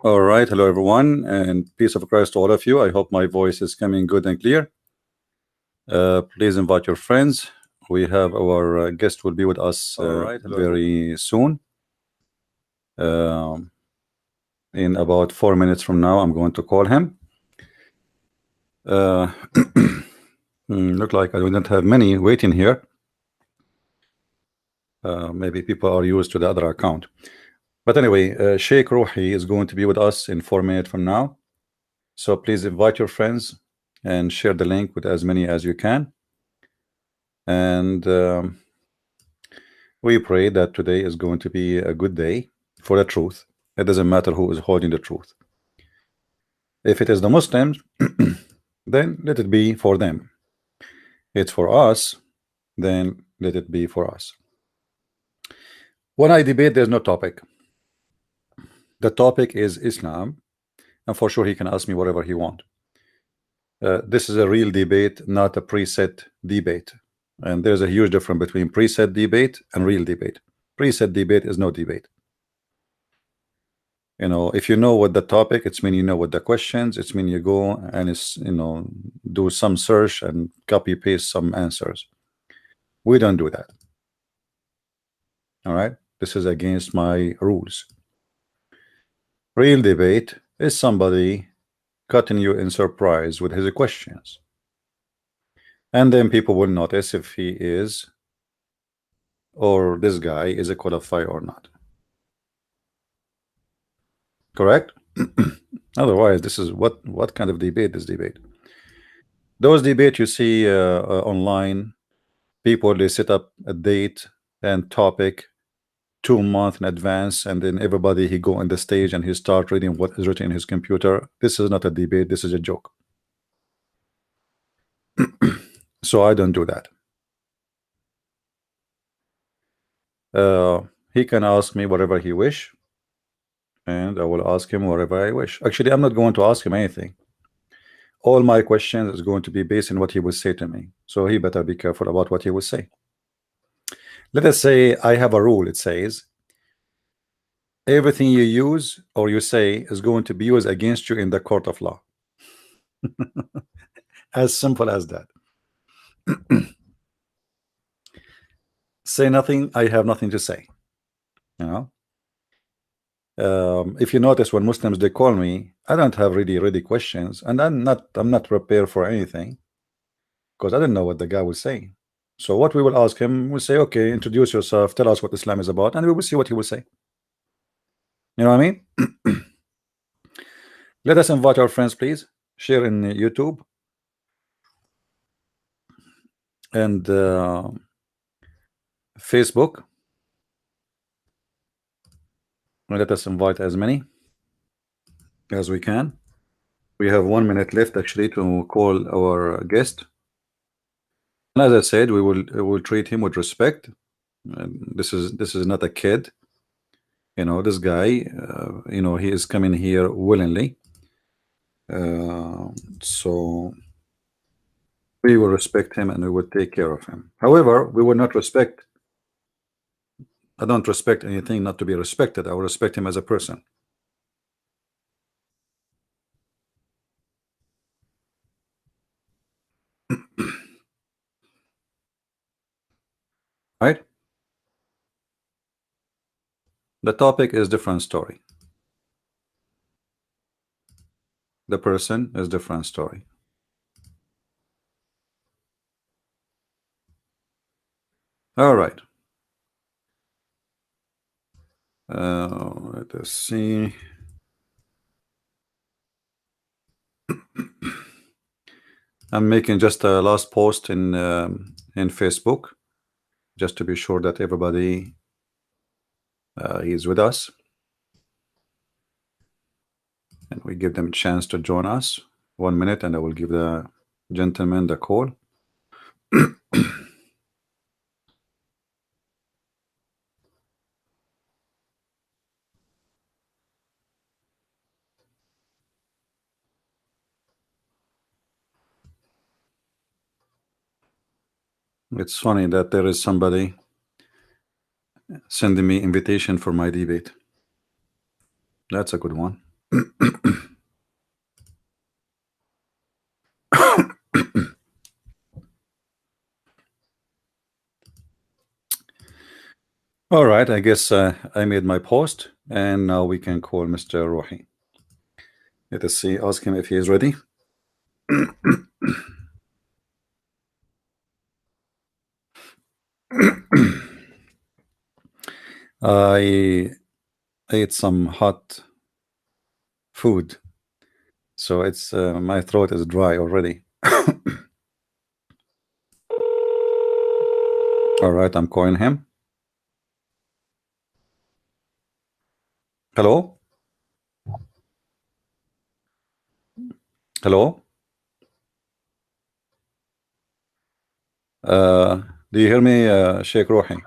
All right, hello everyone, and peace of Christ to all of you. I hope my voice is coming good and clear. Please invite your friends. We have our guest will be with us very soon. In about 4 minutes from now, I'm going to call him. Look like I don't have many waiting here. Maybe people are used to the other account. But anyway, Sheikh Rohi is going to be with us in 4 minutes from now. So please invite your friends and share the link with as many as you can. And we pray that today is going to be a good day for the truth. It doesn't matter who is holding the truth. If it is the Muslims, then let it be for them. It's for us, then let it be for us. When I debate, there's no topic. The topic is Islam, and for sure he can ask me whatever he wants. This is a real debate, not a preset debate. And there's a huge difference between preset debate and real debate. Preset debate is no debate. You know, if you know what the topic, it's mean you know what the questions, it's mean you go and it's, you know, do some search and copy paste some answers. We don't do that. All right, this is against my rules. Real debate is somebody cutting you in surprise with his questions, and then people will notice if he is, or this guy is a qualifier or not. Correct? Otherwise, this is what kind of debate is debate? Those debate you see online, people they set up a date and topic 2 months in advance, and then everybody he go on the stage and he start reading what is written in his computer. This is not a debate, this is a joke. So I don't do that. He can ask me whatever he wish, and I will ask him whatever I wish. Actually, I'm not going to ask him anything. All my questions is going to be based on what he will say to me. So he better be careful about what he will say. Let us say I have a rule. It says everything you use or you say is going to be used against you in the court of law. As simple as that. Say nothing, I have nothing to say. You know, if you notice, when Muslims they call me, I don't have really ready questions, and I'm not prepared for anything because I don't know what the guy will say. So what we will ask him, we'll say, okay, introduce yourself, tell us what Islam is about, and we will see what he will say. You know what I mean? Let us invite our friends, please. Share in YouTube and Facebook. Let us invite as many as we can. We have 1 minute left actually to call our guest. And as I said, we will treat him with respect. And this is not a kid. You know, this guy, you know, he is coming here willingly. So we will respect him and we will take care of him. However, we will not respect. I don't respect anything not to be respected. I will respect him as a person. Right? The topic is different story. The person is different story. All right. Let us see. I'm making just a last post in Facebook, just to be sure that everybody is with us, and we give them a chance to join us. 1 minute, and I will give the gentleman the call. It's funny that there is somebody sending me invitation for my debate. That's a good one. All right, I guess I made my post, and now we can call Mr. Rohi. Let us see, ask him if he is ready. I ate some hot food, so it's my throat is dry already. All right, I'm calling him. Hello? Hello? Uh, do you hear me, Sheikh Rohi?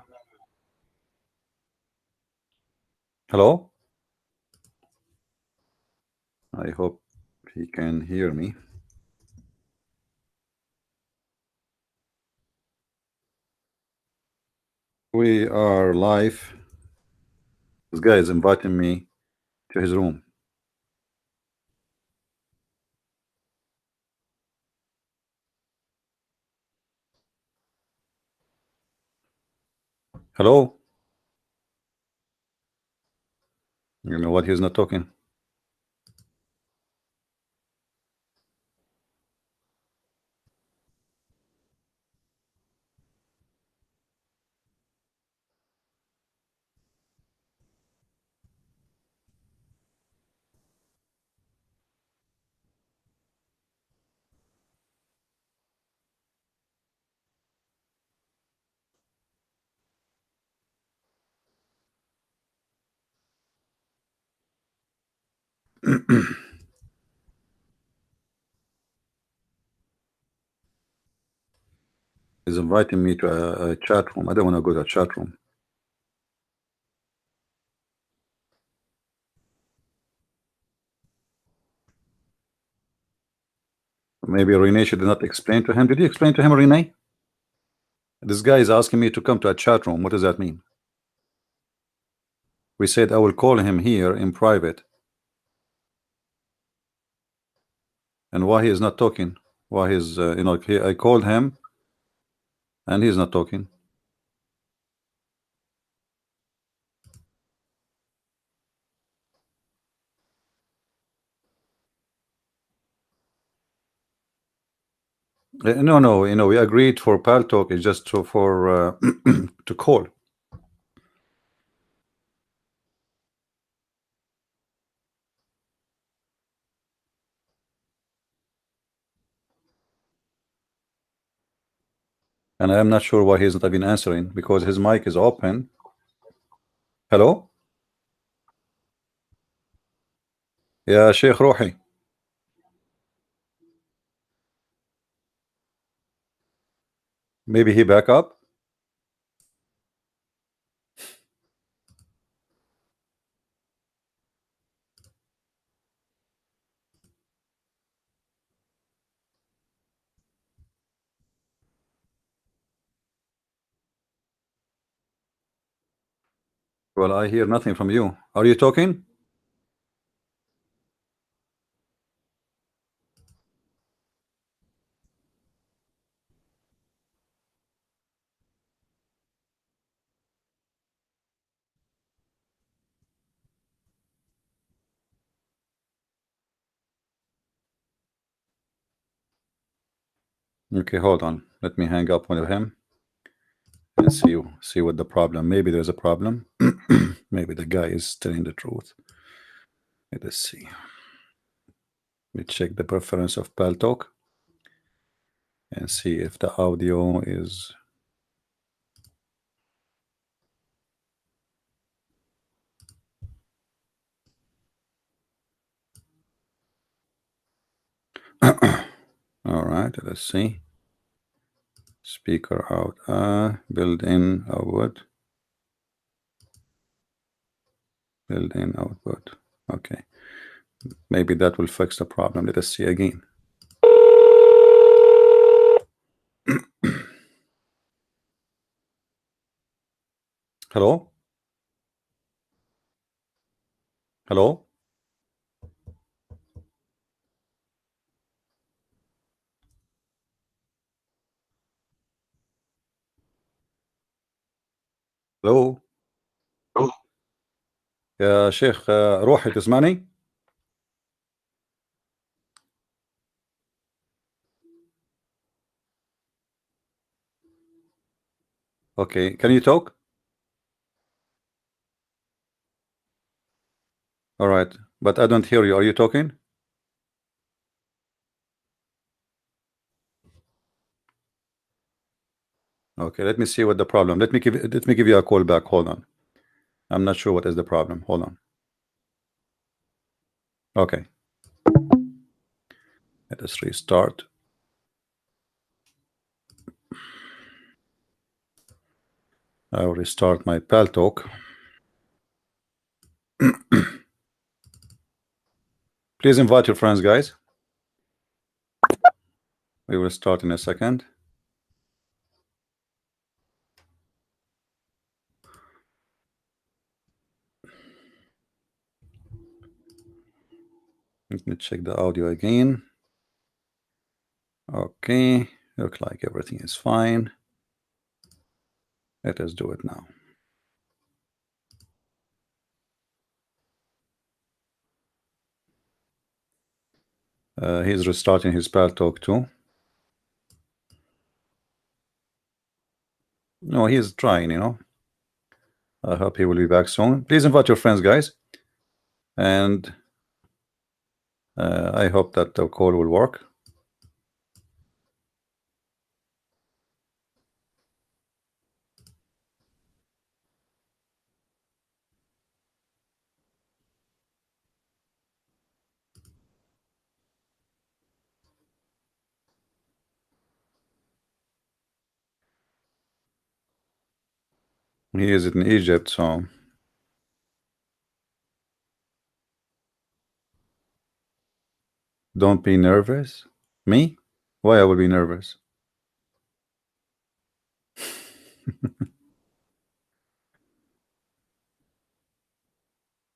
Hello? I hope he can hear me. We are live. This guy is inviting me to his room. Hello? You know what? He's not talking. He's inviting me to a chat room. I don't want to go to a chat room. Maybe Renee should not explain to him. Did you explain to him, Renee? This guy is asking me to come to a chat room. What does that mean? We said I will call him here in private. And why he is not talking? Why he's, I called him and he's not talking. No, no, we agreed for Pal Talk. It's just for to call. And I am not sure why he's not even answering because his mic is open. Hello? Yeah, Sheikh Rohi. Maybe he back up? Well, I hear nothing from you. Are you talking? Okay, hold on. Let me hang up with him and see what the problem. Maybe there's a problem. Maybe the guy is telling the truth. Let us see. We check the preference of Pal Talk and see if the audio is all right. Let's see. Speaker out. Built-in output. Built-in output. Okay. Maybe that will fix the problem. Let us see again. Hello? Hello? Hello. يا شيخ روحي تسمعني؟ Okay, can you talk? All right, but I don't hear you. Are you talking? Okay, let me see what the problem. Let me give you a call back. Hold on. I'm not sure what is the problem. Hold on. Okay. Let us restart. I'll restart my pal talk. Please invite your friends, guys. We will start in a second. Let me check the audio again. Okay, look like everything is fine. Let us do it now. He's restarting his pal talk too. No, he's trying, you know. I hope he will be back soon. Please invite your friends, guys. And I hope that the call will work. He is in Egypt, so don't be nervous. Me? Why I will be nervous?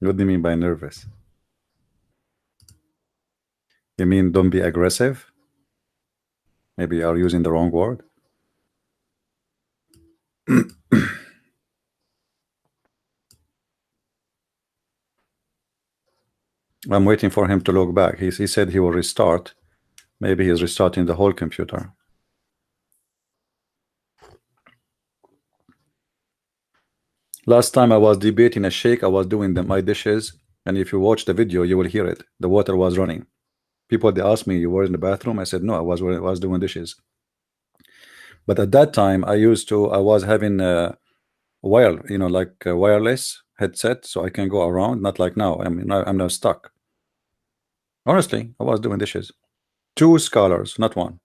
What do you mean by nervous? You mean don't be aggressive? Maybe you are using the wrong word. I'm waiting for him to log back. He said he will restart. Maybe he's restarting the whole computer. Last time I was debating a sheikh, I was doing my dishes, and if you watch the video, you will hear it. The water was running. People, they asked me, you were in the bathroom? I said, no, I was doing dishes. But at that time, I was having wire, you know, like a wireless headset, so I can go around, not like now. I mean, I'm now stuck. Honestly, I was doing dishes. 2 scholars, not one.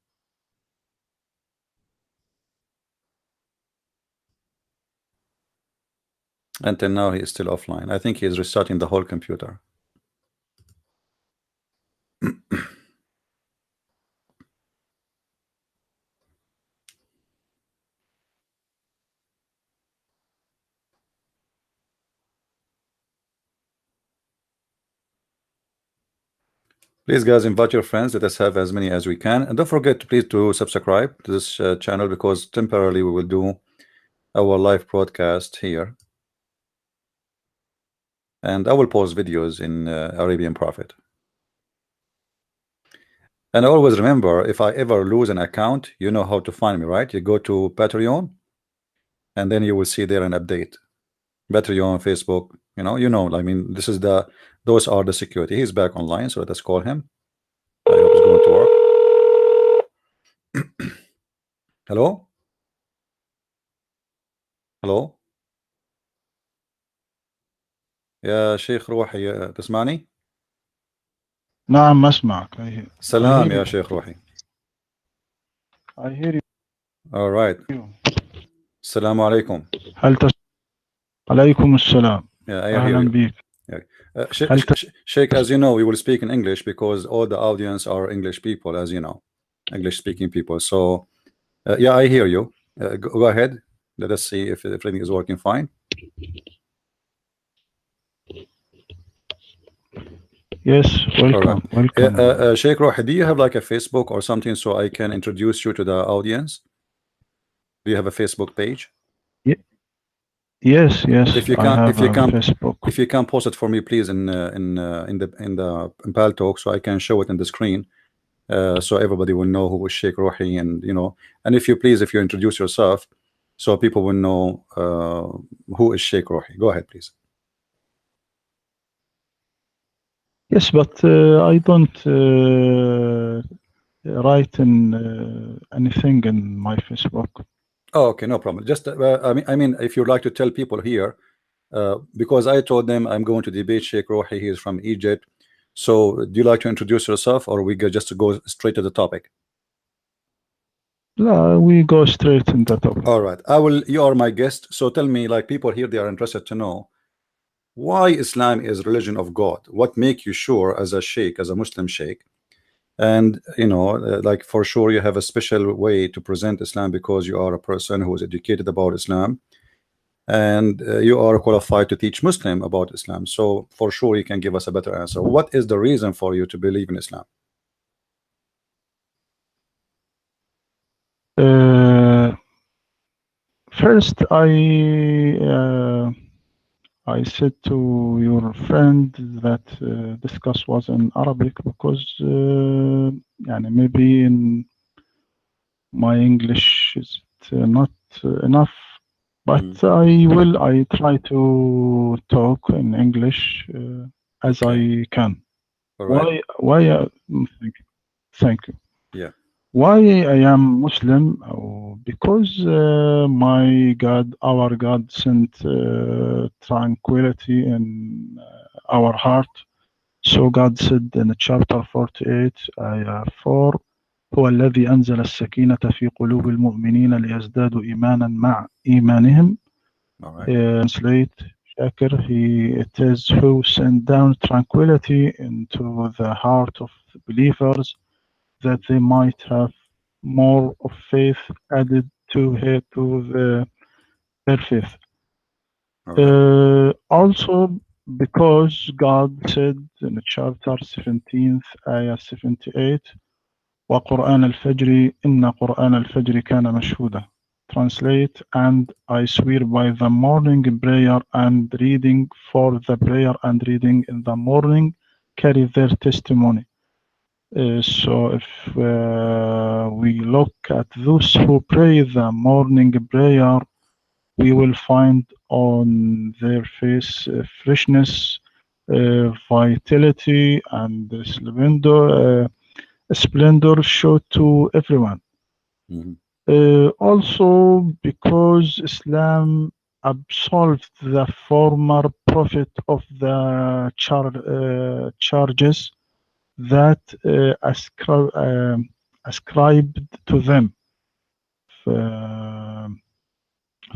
Until now, he is still offline. I think he is restarting the whole computer. Please, guys, invite your friends. Let us have as many as we can. And don't forget, please, to subscribe to this channel, because temporarily we will do our live broadcast here. And I will post videos in Arabian Prophet. And always remember, if I ever lose an account, you know how to find me, right? You go to Patreon, and then you will see there an update. Patreon, Facebook, you know, I mean, those are the security. He's back online, so let us call him. I hope it's going to work. Hello? Hello? يا شيخ روحي تسمعني؟ نعم أسمعك. سلام يا شيخ روحي. I hear you. All right. السلام عليكم. عليكم السلام. Yeah, I hear أهلا you. بك. Sheikh, as you know, we will speak in English because all the audience are English people, as you know, English speaking people. So yeah, I hear you. Go ahead. Let us see if everything is working fine. Yes, welcome. Right. Welcome. Sheikh Rohi, do you have like a Facebook or something so I can introduce you to the audience? Do you have a Facebook page? Yes, yes, If you I can, have a Facebook. if you can post it for me, please, in Pal Talk, so I can show it in the screen, so everybody will know who is Sheikh Rohi, and and if you please, if you introduce yourself, so people will know who is Sheikh Rohi. Go ahead, please. Yes, but I don't write in anything in my Facebook. Oh, okay, no problem. Just I mean, if you'd like to tell people here, because I told them I'm going to debate Sheikh Rohi. He is from Egypt. So, do you like to introduce yourself, or we just to go straight to the topic? We go straight in the topic. All right, I will. You are my guest, so tell me, like people here, they are interested to know why Islam is religion of God. What make you sure, as a sheikh, as a Muslim sheikh, and like for sure you have a special way to present Islam because you are a person who is educated about Islam, and you are qualified to teach Muslim about Islam. So for sure you can give us a better answer. What is the reason for you to believe in Islam? First, I said to your friend that discuss was in Arabic because يعني maybe in my English is not enough, but I try to talk in English as Okay. I can. All right. Thank you. Yeah. Why I am Muslim? Because my God, our God sent tranquility in our heart. So God said in chapter 48, ayah 4, هو الذي أنزل السكينة في قلوب المؤمنين ليزدادوا إيمانا مع إيمانهم. All right. Translate, Shakir, it is who sent down tranquility into the heart of the believers that they might have more of faith added to their faith. All right. Also, because God said in chapter 17, ayah 78, وَقُرْآنَ الْفَجْرِ إِنَّ قُرْآنَ الْفَجْرِ كَانَ مَشْهُودًا. Translate, and I swear by the morning prayer and reading, for the prayer and reading in the morning carry their testimony. So if we look at those who pray the morning prayer, we will find on their face freshness, vitality, and splendor show to everyone. Also, because Islam absolved the former prophet of the charges that ascribed to them.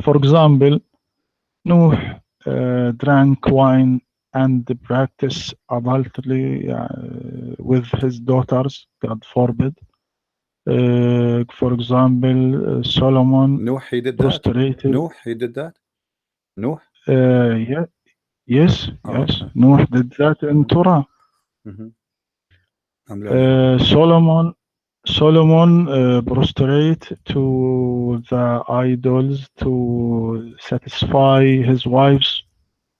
For example, Nuh drank wine and practiced adultery with his daughters, God forbid. For example, Solomon Nuh, he did that. prostrated. Nuh, he did that. Nuh. Yeah, yes, Oh, yes. okay. Nuh did that in Torah. I'm learning. Solomon prostrate to the idols to satisfy his wives,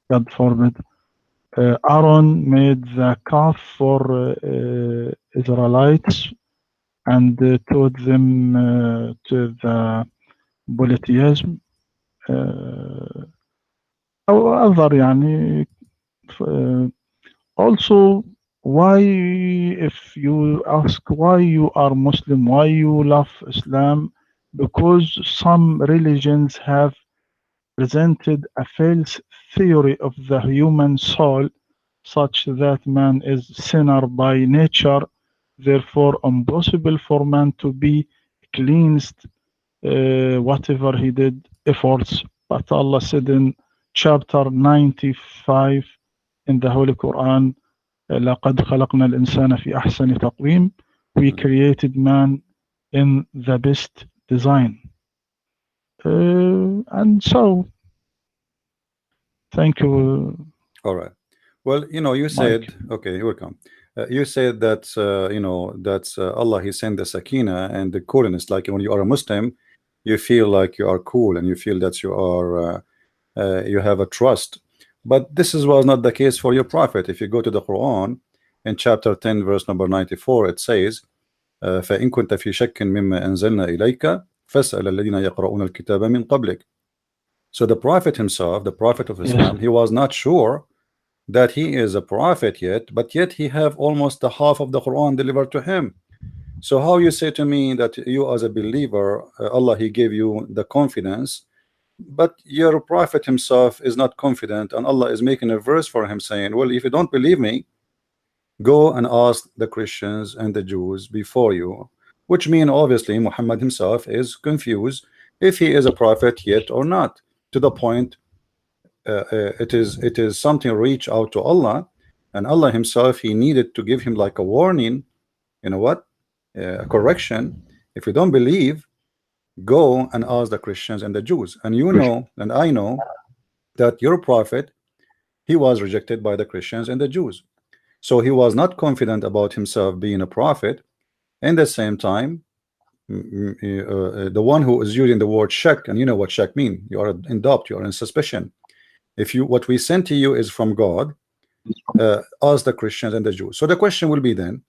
God forbid. Aaron made the calf for Israelites and taught them to the polytheism. أو other يعني also, why, if you ask why you are Muslim, why you love Islam, because some religions have presented a false theory of the human soul, such that man is sinner by nature, therefore impossible for man to be cleansed, whatever he did efforts. But Allah said in chapter 95 in the Holy Quran, لقد خلقنا الإنسان في أحسن تقويم. We created man in the best design. And so, thank you. All right. Well, you said, okay, you're welcome. You said that, that's Allah, He sent the sakina and the coolness. Like when you are a Muslim, you feel like you are cool and you feel that you are you have a trust. But was not the case for your prophet. If you go to the Quran in chapter 10 verse number 94, it says فإن كنت في شك مما أنزلنا إليك فاسأل الذين يقرؤون الكتاب من قبلك. So the prophet himself, the prophet of Yes. Islam, he was not sure that he is a prophet yet, but yet he have almost the half of the Quran delivered to him. So how you say to me that you as a believer, Allah he gave you the confidence, but your prophet himself is not confident, and Allah is making a verse for him saying, well, if you don't believe me, go and ask the Christians and the Jews before you, which mean obviously Muhammad himself is confused if he is a prophet yet or not, to the point it is something reach out to Allah, and Allah himself he needed to give him like a warning, you know what, a correction. If you don't believe, go and ask the Christians and the Jews. And you know, and I know that your prophet, he was rejected by the Christians and the Jews, so he was not confident about himself being a prophet. And at the same time, the one who is using the word shak, and you know what shak mean, you are in doubt, you are in suspicion. If you, what we sent to you is from God, ask the Christians and the Jews. So the question will be then,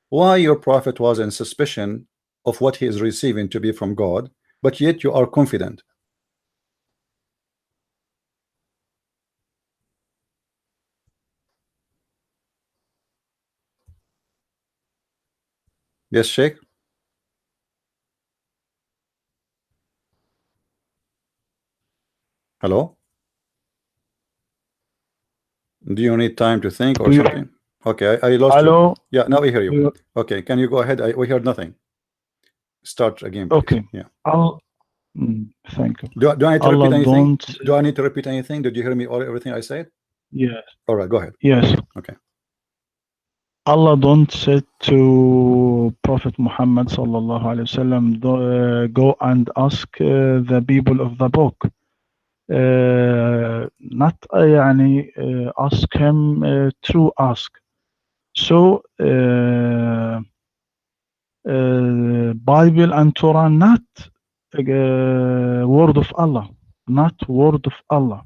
why your prophet was in suspicion of what he is receiving to be from God, but yet you are confident? Yes, Sheikh. Hello. Do you need time to think or something? Okay, I lost Hello? you. Yeah, now we hear you. Okay, can you go ahead? We heard nothing. Start again, please. Okay. Yeah. Thank you. Do I need to repeat anything? Don't. Do I need to repeat anything? Did you hear me all everything I said? Yes. All right, go ahead. Yes. Okay. Allah don't say to Prophet Muhammad sallallahu alaihi wasallam, go and ask the people of the book. Not يعني ask him to ask. So Bible and Torah not word of Allah, not word of Allah.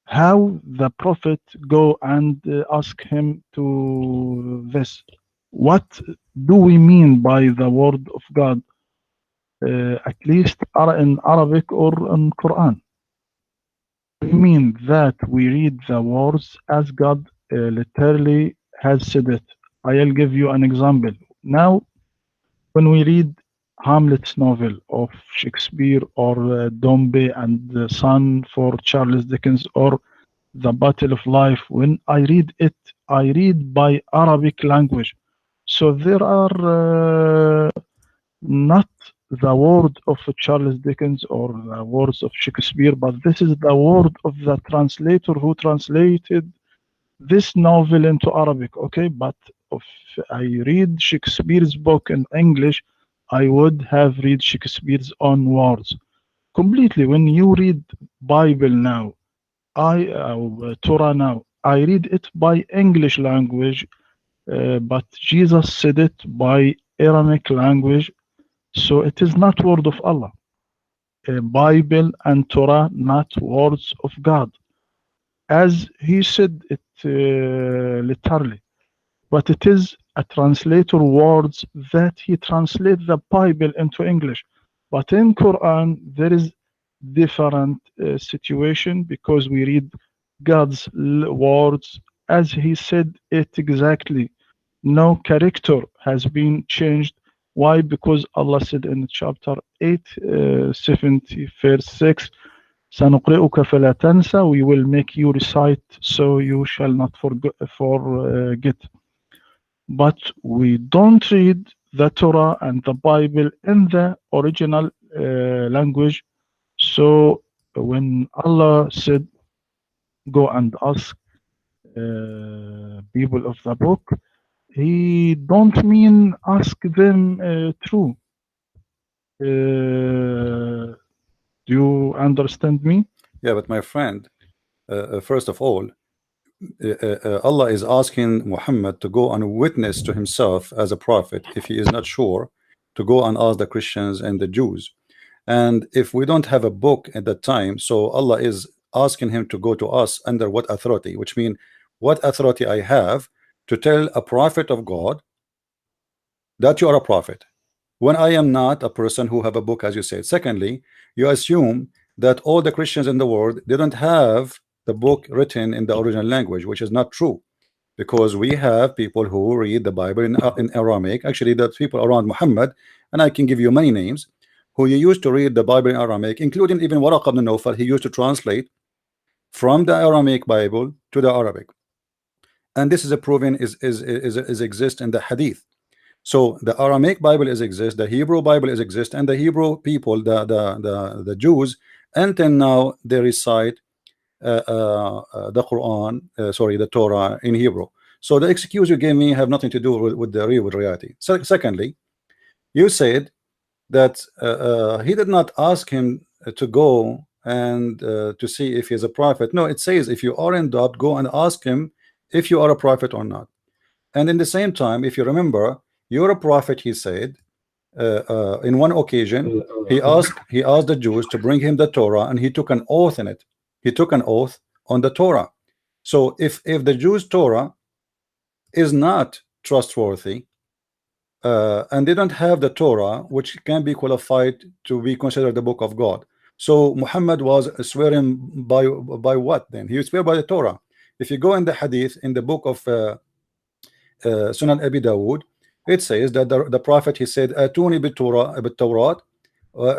How the prophet go and ask him to this? What do we mean by the word of God? At least in Arabic or in Quran. We mean that we read the words as God literally has said it. I'll give you an example. Now, when we read Hamlet's novel of Shakespeare or Dombey and the Son for Charles Dickens or The Battle of Life, when I read it, I read by Arabic language. So there are not the word of Charles Dickens or the words of Shakespeare, but this is the word of the translator who translated this novel into Arabic. Okay, but if I read Shakespeare's book in English, I would have read Shakespeare's own words completely. When you read Bible now, Torah now, I read it by English language, but Jesus said it by Aramaic language. So it is not word of Allah. Bible and Torah not words of God, as he said it literally, but it is a translator words that he translate the Bible into English. But in Quran there is different situation, because we read God's words as he said it exactly. No character has been changed. Why? Because Allah said in chapter 8, 70, verse 6, سَنُقْرِئُكَ فَلَا تَنْسَى, we will make you recite so you shall not forget. But we don't read the Torah and the Bible in the original language. So when Allah said, go and ask people of the book, he don't mean ask them true. Do you understand me? Yeah, but my friend, first of all, Allah is asking Muhammad to go and witness to himself as a prophet if he is not sure, to go and ask the Christians and the Jews. And if we don't have a book at that time, so Allah is asking him to go to us under what authority, which means what authority I have to tell a prophet of God that you are a prophet when I am not a person who have a book, as you said. Secondly, you assume that all the Christians in the world didn't have the book written in the original language, which is not true, because we have people who read the Bible in Aramaic. Actually, the people around Muhammad, and I can give you many names, who used to read the Bible in Aramaic, including even Waraq ibn Nawfal. He used to translate from the Aramaic Bible to the Arabic, and this is a proven is exist in the Hadith. So the Aramaic Bible is exist, the Hebrew Bible is exist, and the Hebrew people, the Jews, until now they recite the Quran, sorry, the Torah in Hebrew. So the excuse you gave me have nothing to do with the real reality. So, secondly, you said that he did not ask him to go and to see if he's a prophet. No, it says if you are in doubt, go and ask him if you are a prophet or not. And in the same time, if you remember, you're a prophet, he said. In one occasion, he asked the Jews to bring him the Torah, and he took an oath in it. He took an oath on the Torah. So if the Jews' Torah is not trustworthy, and they don't have the Torah, which can be qualified to be considered the book of God, so Muhammad was swearing by what then? He swear by the Torah. If you go in the Hadith in the book of Sunan Abi Dawud, it says that the prophet, he said atuni bit-Tawrat,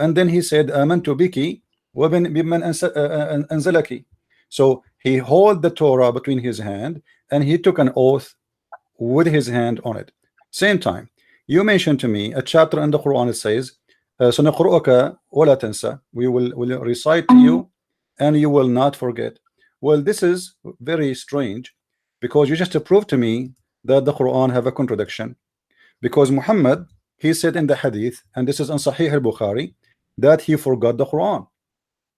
and then he said amantu biki wa biman anzalaki. So he held the Torah between his hand and he took an oath with his hand on it. Same time, you mentioned to me a chapter in the Quran. It says sanaqru'uka wa la tansa, we will recite to you and you will not forget. Well, this is very strange, because you just proved to me that the Quran have a contradiction, because Muhammad, he said in the Hadith, and this is in Sahih al-Bukhari, that he forgot the Quran.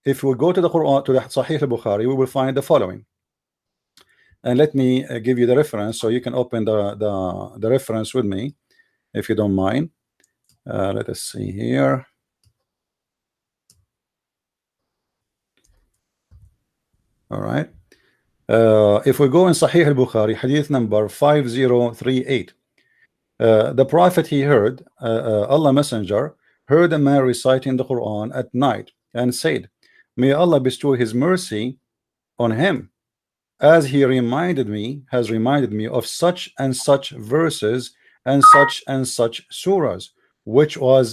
If we go to the Quran, to the Sahih al-Bukhari, we will find the following. And let me give you the reference so you can open the reference with me, if you don't mind. Let us see here. All right. If we go in Sahih al-Bukhari, Hadith number 5038, the prophet, he heard Allah Messenger heard a man reciting the Quran at night and said, may Allah bestow his mercy on him, as he has reminded me of such and such verses and such surahs, which I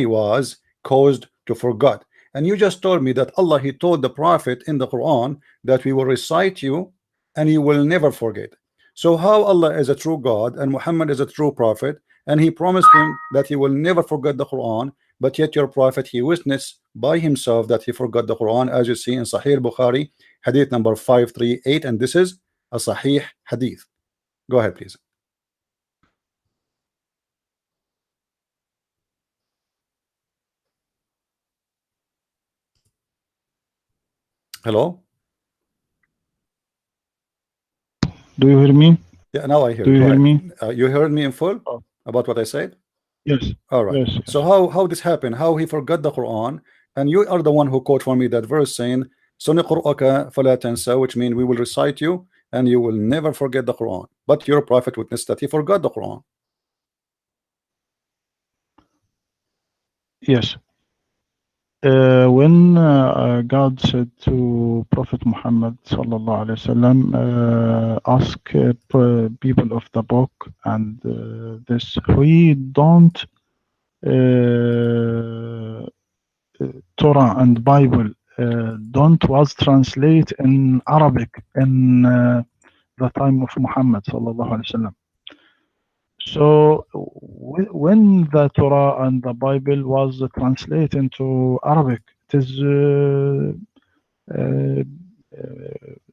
was caused to forget. And you just told me that Allah, he told the prophet in the Quran that we will recite you and you will never forget. So how Allah is a true God and Muhammad is a true prophet, and he promised him that he will never forget the Quran, but yet your prophet, he witnessed by himself that he forgot the Quran, as you see in Sahih Bukhari, Hadith number 538, and this is a Sahih Hadith. Go ahead, please. Hello? Do you hear me? Yeah, now I hear you. Do you hear me? You heard me in full about what I said? Yes. All right. Yes. So how this happened? How he forgot the Quran, and you are the one who quote for me that verse saying, "Suniqru'aka fala tansa," which means we will recite you and you will never forget the Quran. But your prophet witnessed that he forgot the Quran. Yes. When God said to Prophet Muhammad sallallahu alaihi wasallam, ask people of the book and this, we don't Torah and Bible don't was translate in Arabic in the time of Muhammad sallallahu alaihi wasallam. So when the Torah and the Bible was translated into Arabic, it is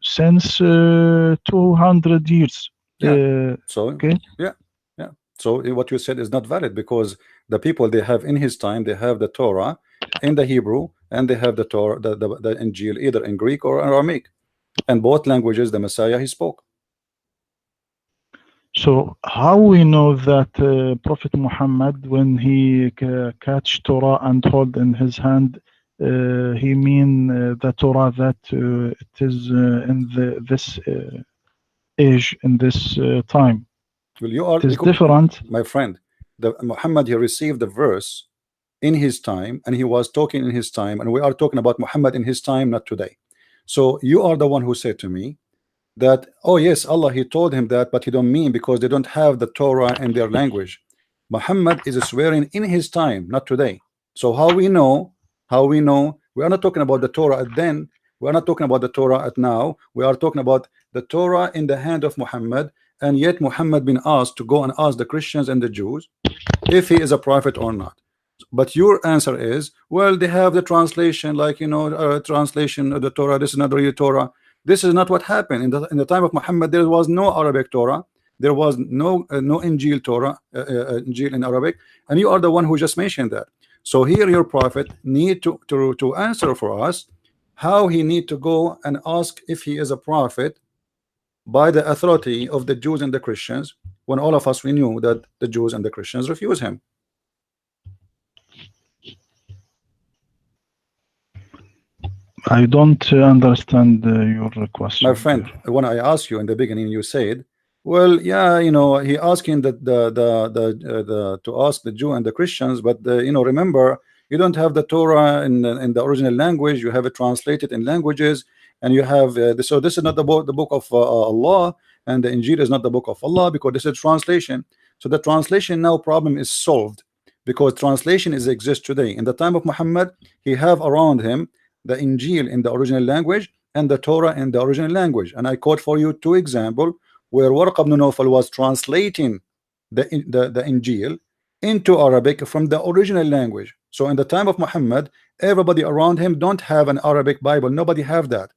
since 200 years. So okay. Yeah. So what you said is not valid, because the people they have in his time, they have the Torah in the Hebrew and they have the Torah, the Injil, either in Greek or Aramaic, and both languages the Messiah he spoke. So how we know that Prophet Muhammad, when he catch Torah and hold in his hand, he mean the Torah that it is in this age, in this time. Well, you are, It is different. my friend. The Muhammad, he received the verse in his time, and he was talking in his time, and we are talking about Muhammad in his time, not today. So you are the one who said to me that, oh yes, Allah, he told him that, but he don't mean because they don't have the Torah in their language. Muhammad is swearing in his time, not today. So how we know, we are not talking about the Torah at then, we are not talking about the Torah at now, we are talking about the Torah in the hand of Muhammad. And yet Muhammad been asked to go and ask the Christians and the Jews if he is a prophet or not. But your answer is, well, they have the translation, like, you know, translation of the Torah. This is not the real Torah. This is not what happened in the time of Muhammad. There was no Arabic Torah. There was no Injil Torah, Injil in Arabic, and you are the one who just mentioned that. So here your prophet need to answer for us how he need to go and ask if he is a prophet by the authority of the Jews and the Christians, when all of us we knew that the Jews and the Christians refuse him. I don't understand your question. My friend, when I asked you in the beginning, you said, well, yeah, you know, he asking that the to ask the Jew and the Christians, but you know, remember, you don't have the Torah in the original language. You have it translated in languages, and you have so this is not the book of Allah, and the Injil is not the book of Allah, because this is translation. So the translation now problem is solved, because translation is exist today. In the time of Muhammad, he have around him the Injil in the original language and the Torah in the original language. And I quote for you two examples where Warqa ibn Nawfal was translating the Injil into Arabic from the original language. So in the time of Muhammad, everybody around him don't have an Arabic Bible. Nobody have that.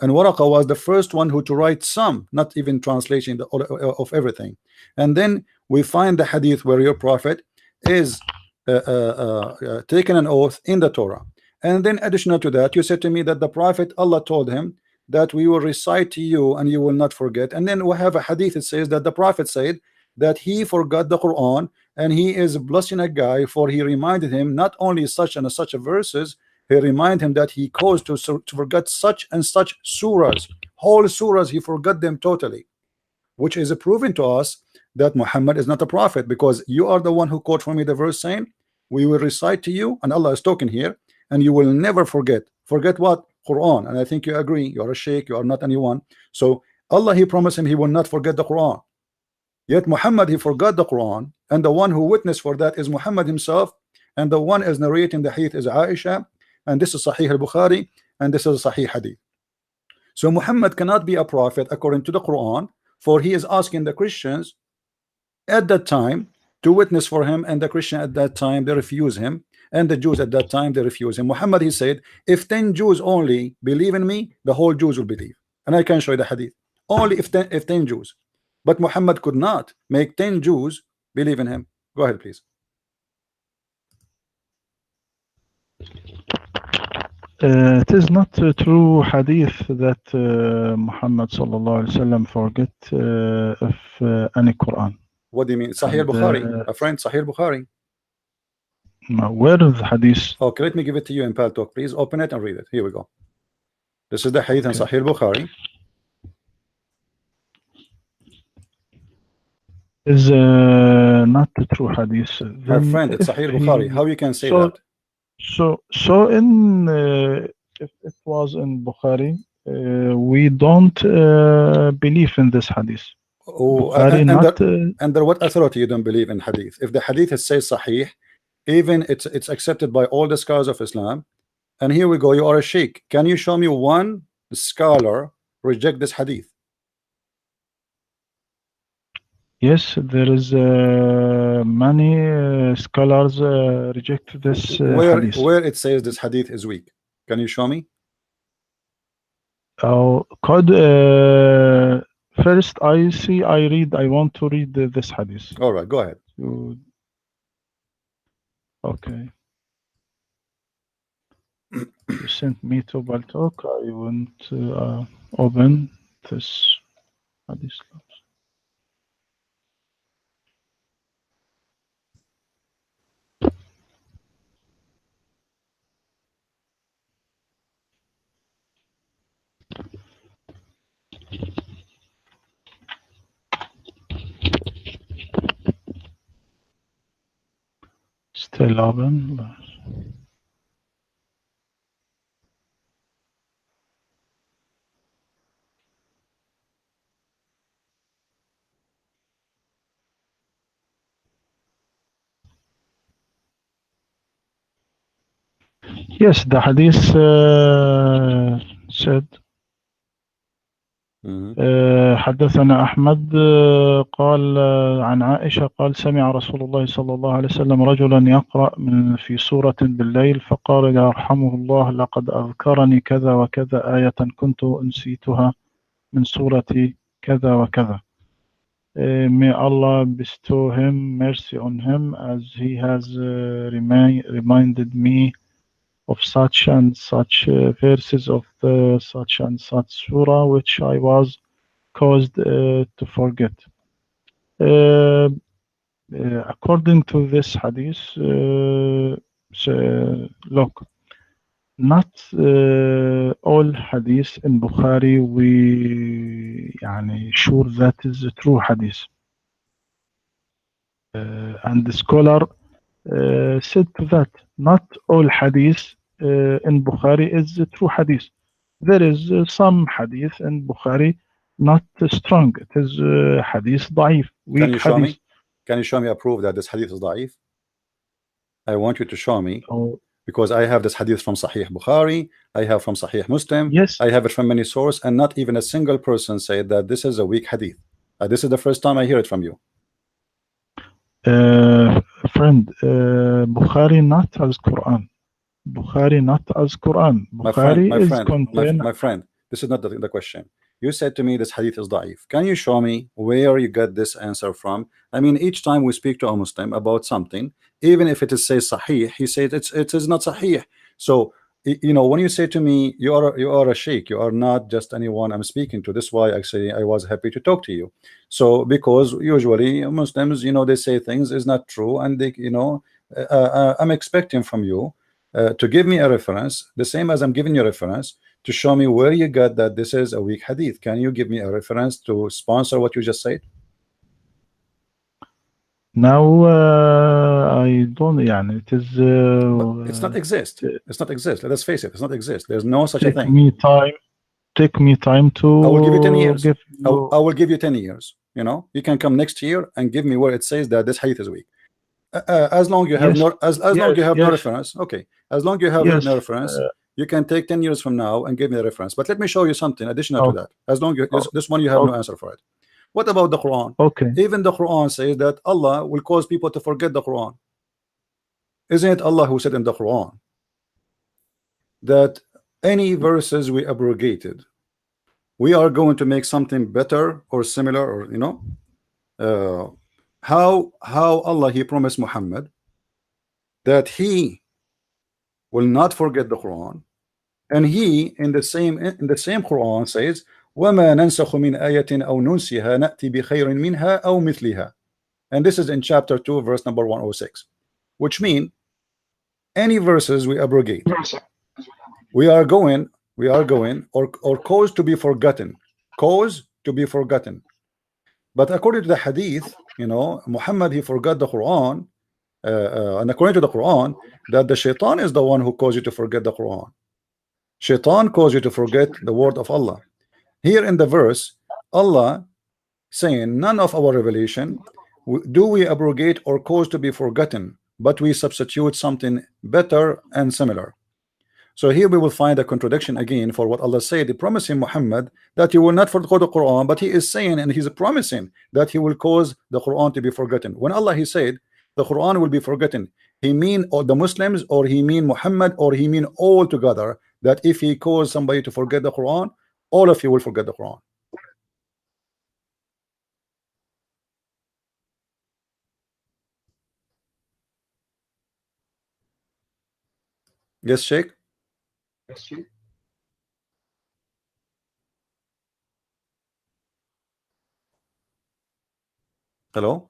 And Warqa was the first one who to write some, not even translation of everything. And then we find the hadith where your prophet is taken an oath in the Torah. And then additional to that, you said to me that the prophet, Allah told him that we will recite to you and you will not forget. And then we have a hadith that says that the prophet said that he forgot the Quran, and he is blessing a guy for he reminded him not only such and such a verses, he reminded him that he caused to forget such and such surahs, whole surahs, he forgot them totally, which is proving to us that Muhammad is not a prophet, because you are the one who quote for me the verse saying we will recite to you, and Allah is talking here, and you will never forget. Forget what? Quran. And I think you agree, you are a sheikh, you are not anyone. So Allah, he promised him he will not forget the Quran, yet Muhammad, he forgot the Quran, and the one who witnessed for that is Muhammad himself, and the one is narrating the hadith is Aisha, and this is Sahih al-Bukhari, and this is Sahih hadith. So Muhammad cannot be a prophet according to the Quran, for he is asking the Christians at that time to witness for him, and the Christian at that time they refuse him, and the Jews at that time they refuse him. Muhammad, he said, if 10 Jews only believe in me, the whole Jews will believe. And I can show you the hadith. Only if 10 Jews. But Muhammad could not make 10 Jews believe in him. Go ahead, please. It is not a true hadith that Muhammad sallallahu alaihi wasallam forget of any Quran. What do you mean? Sahih al-Bukhari, a friend, Sahih al-Bukhari. Where is the hadith? Okay, let me give it to you in Paltalk. Please open it and read it. Here we go. This is the hadith in Sahih al-Bukhari. Is not the true hadith. My friend, it's Sahih al-Bukhari. How you can say that? So in if it was in Bukhari, we don't believe in this hadith. Oh, under what authority you don't believe in hadith? If the hadith says Sahih, even it's accepted by all the scholars of Islam. And here we go, you are a sheikh. Can you show me one scholar reject this hadith? Yes, there is many scholars reject this hadith. Where it says this hadith is weak. Can you show me? Oh, first I want to read this hadith. All right, go ahead. Okay. You sent me to Baltalk. I want to open this hadith. 11. Yes, the hadith said حدثنا أحمد قال عن عائشة قال سمع رسول الله صلى الله عليه وسلم رجلا يقرأ في سورة بالليل فقال يرحمه الله لقد أذكرني كذا وكذا آية كنت أنسيتها من سورة كذا وكذا. May Allah bestow him mercy on him as he has reminded me of such and such verses of the such and such surah which I was caused to forget. According to this hadith, look, not all hadith in Bukhari we sure that is a true hadith. And the scholar said to that not all hadith in Bukhari is a true hadith. There is some hadith in Bukhari not strong. It is hadith ضعيف, weak hadith. Can you show me a proof that this hadith is ضعيف? I want you to show me, because I have this hadith from Sahih Bukhari, I have from Sahih Muslim, yes, I have it from many sources, and not even a single person said that this is a weak hadith. This is the first time I hear it from you. Friend, Bukhari not as Quran. Bukhari not as Quran. Bukhari my friend, this is not the question. You said to me this hadith is da'if. Can you show me where you got this answer from? I mean, each time we speak to a Muslim about something, even if it is says sahih, he said it is not sahih. So you know, when you say to me you are a sheikh, you are not just anyone I'm speaking to. This is why actually I was happy to talk to you. So because usually Muslims, you know, they say things is not true, and they, you know, I'm expecting from you to give me a reference, the same as I'm giving you a reference, to show me where you got that this is a weak hadith. Can you give me a reference to sponsor what you just said? Now I don't. It is. It's not exist. It's not exist. Let us face it. It's not exist. There's no such a thing. Take me time to. I will give you 10 years. I will give you 10 years. You know, you can come next year and give me where it says that this hadith is weak. As long you have no reference. Okay. As long you have no reference. You can take 10 years from now and give me a reference. But let me show you something additional to that. As long as this one you have no answer for it. What about the Quran? Okay. Even the Quran says that Allah will cause people to forget the Quran. Isn't it Allah who said in the Quran that any verses we abrogated, we are going to make something better or similar, or you know, how Allah, he promised Muhammad that he will not forget the Quran, and he in the same Quran says وَمَا نَنْسَخُ مِنْ آيَةٍ أَوْ نُنْسِهَا نَأْتِي بِخَيْرٍ مِنْهَا أَوْ مِثْلِهَا. And this is in chapter 2 verse number 106, which mean any verses we abrogate, we are going or cause to be forgotten, but according to the hadith, you know, Muhammad, he forgot the Quran, and according to the Quran, that the shaitan is the one who caused you to forget the Quran. Shaitan caused you to forget the word of Allah. Here in the verse, Allah saying none of our revelation do we abrogate or cause to be forgotten, but we substitute something better and similar. So here we will find a contradiction again for what Allah said. He promised him Muhammad that he will not forget the Quran, but he is saying and he's promising that he will cause the Quran to be forgotten. When Allah, he said the Quran will be forgotten, he mean or the Muslims, or he mean Muhammad, or he mean all together, that if he caused somebody to forget the Quran, all of you will forget the Quran. Yes, Sheikh. Hello.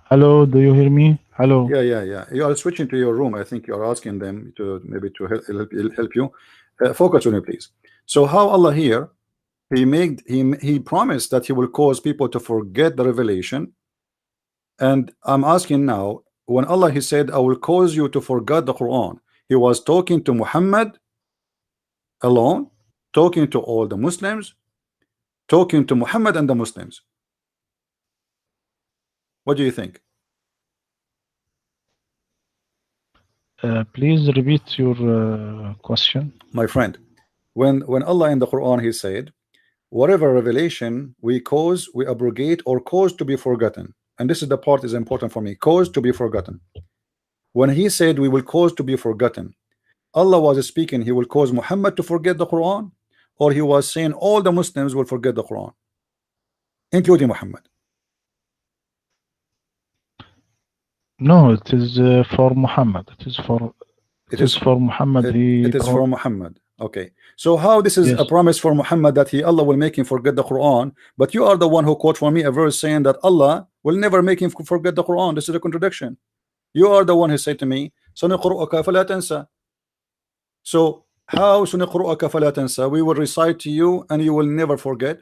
Hello, do you hear me? Hello. Yeah. You are switching to your room. I think you are asking them to maybe to help you. Focus on it, please. So how Allah here, he promised that he will cause people to forget the revelation, And I'm asking now, when Allah he said, I will cause you to forget the Quran, he was talking to Muhammad alone, talking to all the Muslims, talking to Muhammad and the Muslims. What do you think? Please repeat your question. My friend, when Allah in the Quran he said, whatever revelation we cause, we abrogate or cause to be forgotten. And this is the part is important for me, cause to be forgotten. When he said we will cause to be forgotten, Allah was speaking he will cause Muhammad to forget the Quran, or he was saying all the Muslims will forget the Quran, including Muhammad? No, it is for Muhammad. It is for Muhammad. It is for Muhammad. Okay, so how this is a promise for Muhammad that Allah will make him forget the Quran, but you are the one who quote for me a verse saying that Allah will never make him forget the Quran. This is a contradiction. You are the one who said to me, سنقرؤك فلا تنسى. So how سنقرؤك فلا تنسى? We will recite to you and you will never forget.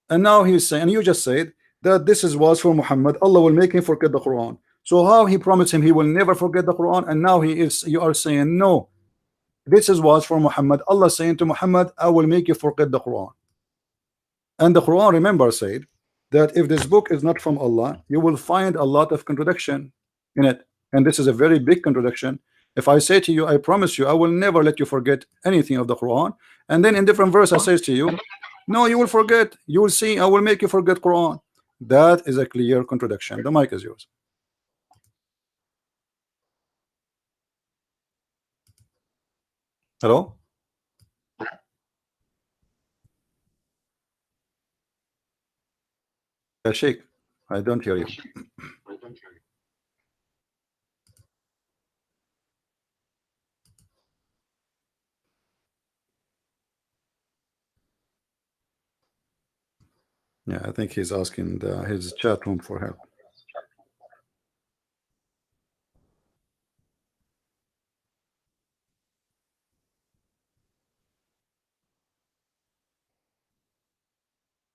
And now he's saying, and you just said that this was for Muhammad, Allah will make him forget the Quran. So how he promised him he will never forget the Quran, and now you are saying no, this was for Muhammad. Allah saying to Muhammad, I will make you forget the Quran. And the Quran, remember, said that if this book is not from Allah, you will find a lot of contradiction in it. And this is a very big contradiction. If I say to you, I promise you, I will never let you forget anything of the Quran, and then in different verse I says to you, no, you will forget. You will see, I will make you forget Quran. That is a clear contradiction. The mic is yours. Hello? Sheikh, I don't hear you. Yeah, I think he's asking his chat room for help.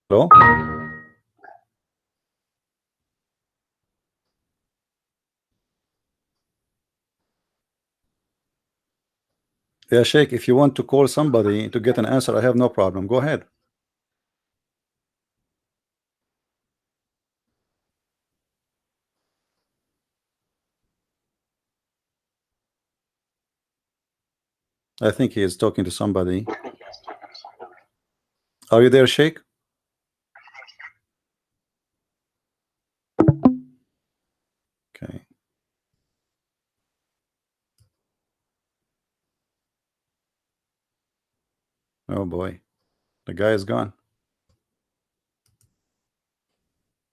Hello? Yeah, Sheikh, if you want to call somebody to get an answer, I have no problem. Go ahead. I think he is talking to somebody. Are you there, Sheikh? Okay. Oh boy, the guy is gone.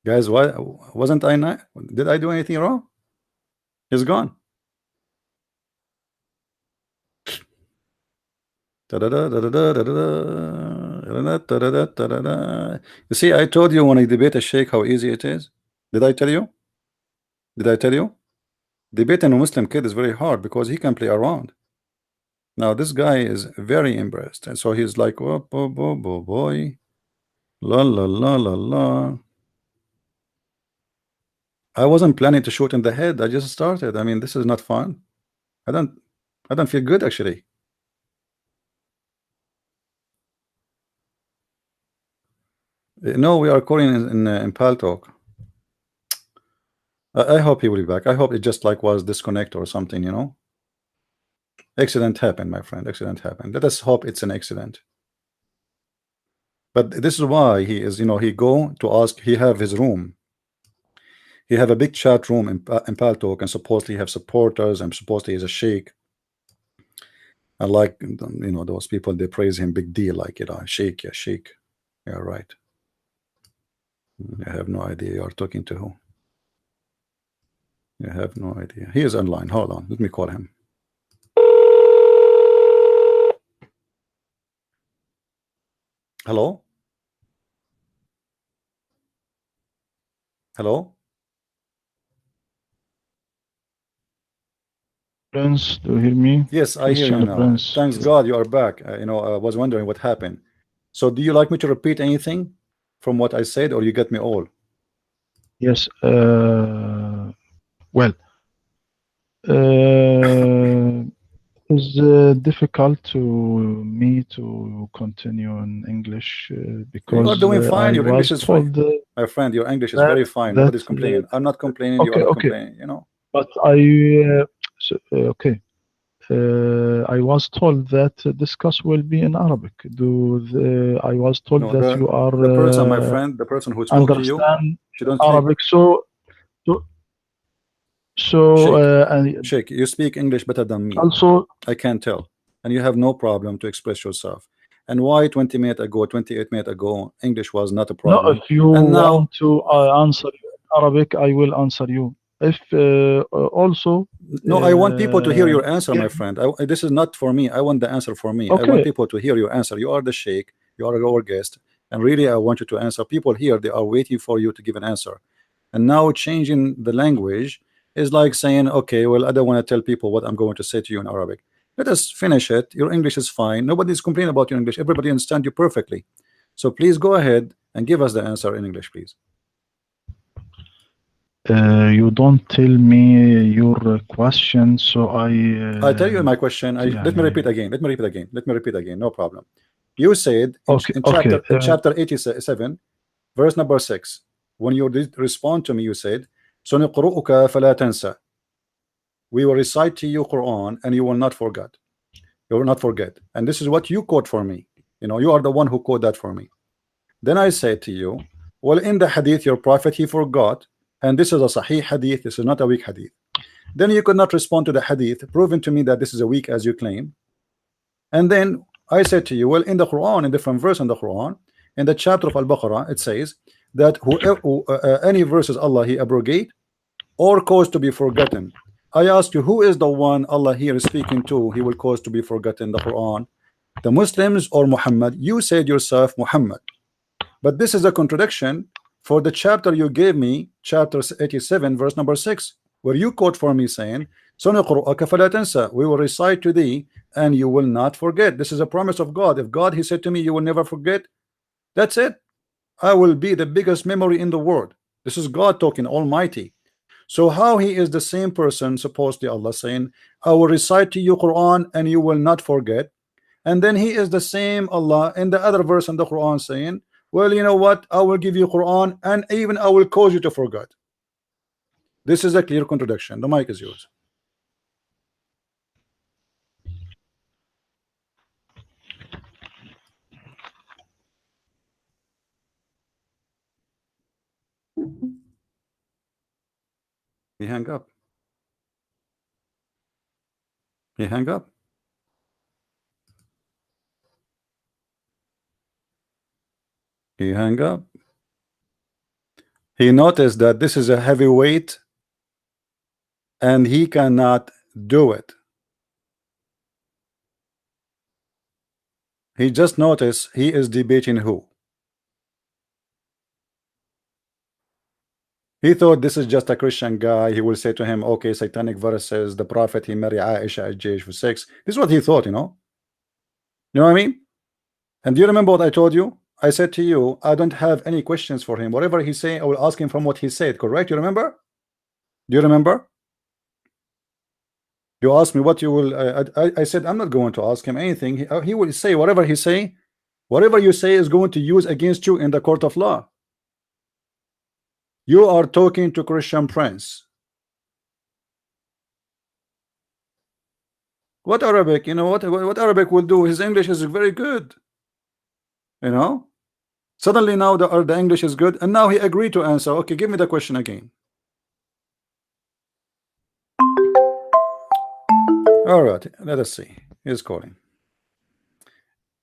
Guys, why wasn't I not? Did I do anything wrong? He's gone. You see, I told you when I debate a sheikh how easy it is. Did I tell you? Did I tell you? Debating a Muslim kid is very hard because he can play around. Now this guy is very embarrassed, and so he's like, oh, boy, la la la la la. I wasn't planning to shoot in the head. I just started. I mean, this is not fun. I don't feel good actually. No, we are calling in Pal Talk. I hope he will be back. I hope it just like was disconnect or something, you know. Accident happened, my friend. Accident happened. Let us hope it's an accident. But this is why he is, you know, he go to ask. He have his room. He have a big chat room in Pal Talk, and supposedly have supporters, and supposedly he's a sheikh. And like, you know, those people, they praise him big deal, like, you know, sheikh, yeah, sheikh. Yeah, right. I have no idea you are talking to who. I have no idea. He is online. Hold on. Let me call him. Hello? Hello? Prince, do you hear me? Yes, I hear you now. Prince. Thanks God you are back. You know, I was wondering what happened. So do you like me to repeat anything from what I said, or you get me all? Yes. Well, it's difficult to me to continue in English You are because doing fine. I Your English was is fine. told My friend, your English is that very fine. that Nobody's complaining. I'm not complaining. You are okay, not okay, complaining. You know. but okay. I was told that discuss will be in Arabic. I was told No, that you are the person, my friend, the person who spoke to you, understand she don't speak. Arabic. So, so Sheikh, and Sheikh, you speak English better than me. also, I can tell. And you have no problem to express yourself. And why 20 minutes ago, 28 minutes ago, English was not a no, problem. if you And now, want to answer you in Arabic, I will answer you. If also no, I want people to hear your answer, give my friend. This is not for me. I want the answer for me. I want okay, people to hear your answer. You are the Sheikh. You are our guest. And really, I want you to answer. People here, they are waiting for you to give an answer. And now changing the language is like saying, okay, well, I don't want to tell people what I'm going to say to you in Arabic. Let us finish it. Your English is fine. Nobody's complaining about your English. Everybody understands you perfectly. So please go ahead and give us the answer in English, please. you don't tell me your question, so I tell you my question. Let me repeat يعني again. Let me repeat again. Let me repeat again. No problem. You said okay, in okay. chapter 87, verse number 6, when you respond to me, you said, سنقرؤك فلا تنسى. We will recite to you Quran and you will not forget. You will not forget. And this is what you quote for me. You know, you are the one who quote that for me. Then I said to you, well, in the hadith, your prophet, he forgot. And this is a sahih hadith. This is not a weak hadith. Then you could not respond to the hadith, proving to me that this is a weak as you claim. And then I said to you, well, in the Quran, in different verse in the Quran, in the chapter of Al-Baqarah, it says that whoever any verses Allah he abrogate or cause to be forgotten. I ask you, who is the one Allah here is speaking to? He will cause to be forgotten, the Quran, the Muslims or Muhammad? You said yourself Muhammad, but this is a contradiction for the chapter you gave me, chapter 87, verse number 6, where you quote for me saying, "سنقرؤك فلا تنسى." We will recite to thee and you will not forget. This is a promise of God. If God he said to me, you will never forget, that's it. I will be the biggest memory in the world. This is God talking, Almighty. So how he is the same person, supposedly Allah saying, I will recite to you Quran and you will not forget. And then he is the same Allah in the other verse in the Quran saying, well, you know what? I will give you Quran and even I will cause you to forget. This is a clear contradiction. The mic is yours. He hang up. He hang up. He hang up. He noticed that this is a heavy weight and he cannot do it. He just noticed he is debating who? He thought this is just a Christian guy. He will say to him, okay, satanic verses, the prophet, he married Aisha at age 6. This is what he thought, you know. You know what I mean? And do you remember what I told you? I said to you, I don't have any questions for him. Whatever he say, I will ask him from what he said, correct? You remember? Do you remember? You asked me what you will, I said, I'm not going to ask him anything. He will say whatever he say, whatever you say is going to use against you in the court of law. You are talking to Christian Prince. What Arabic? You know what Arabic will do? His English is very good. You know. Suddenly now the English is good, and now he agreed to answer. Okay, give me the question again. All right, let us see. He's calling.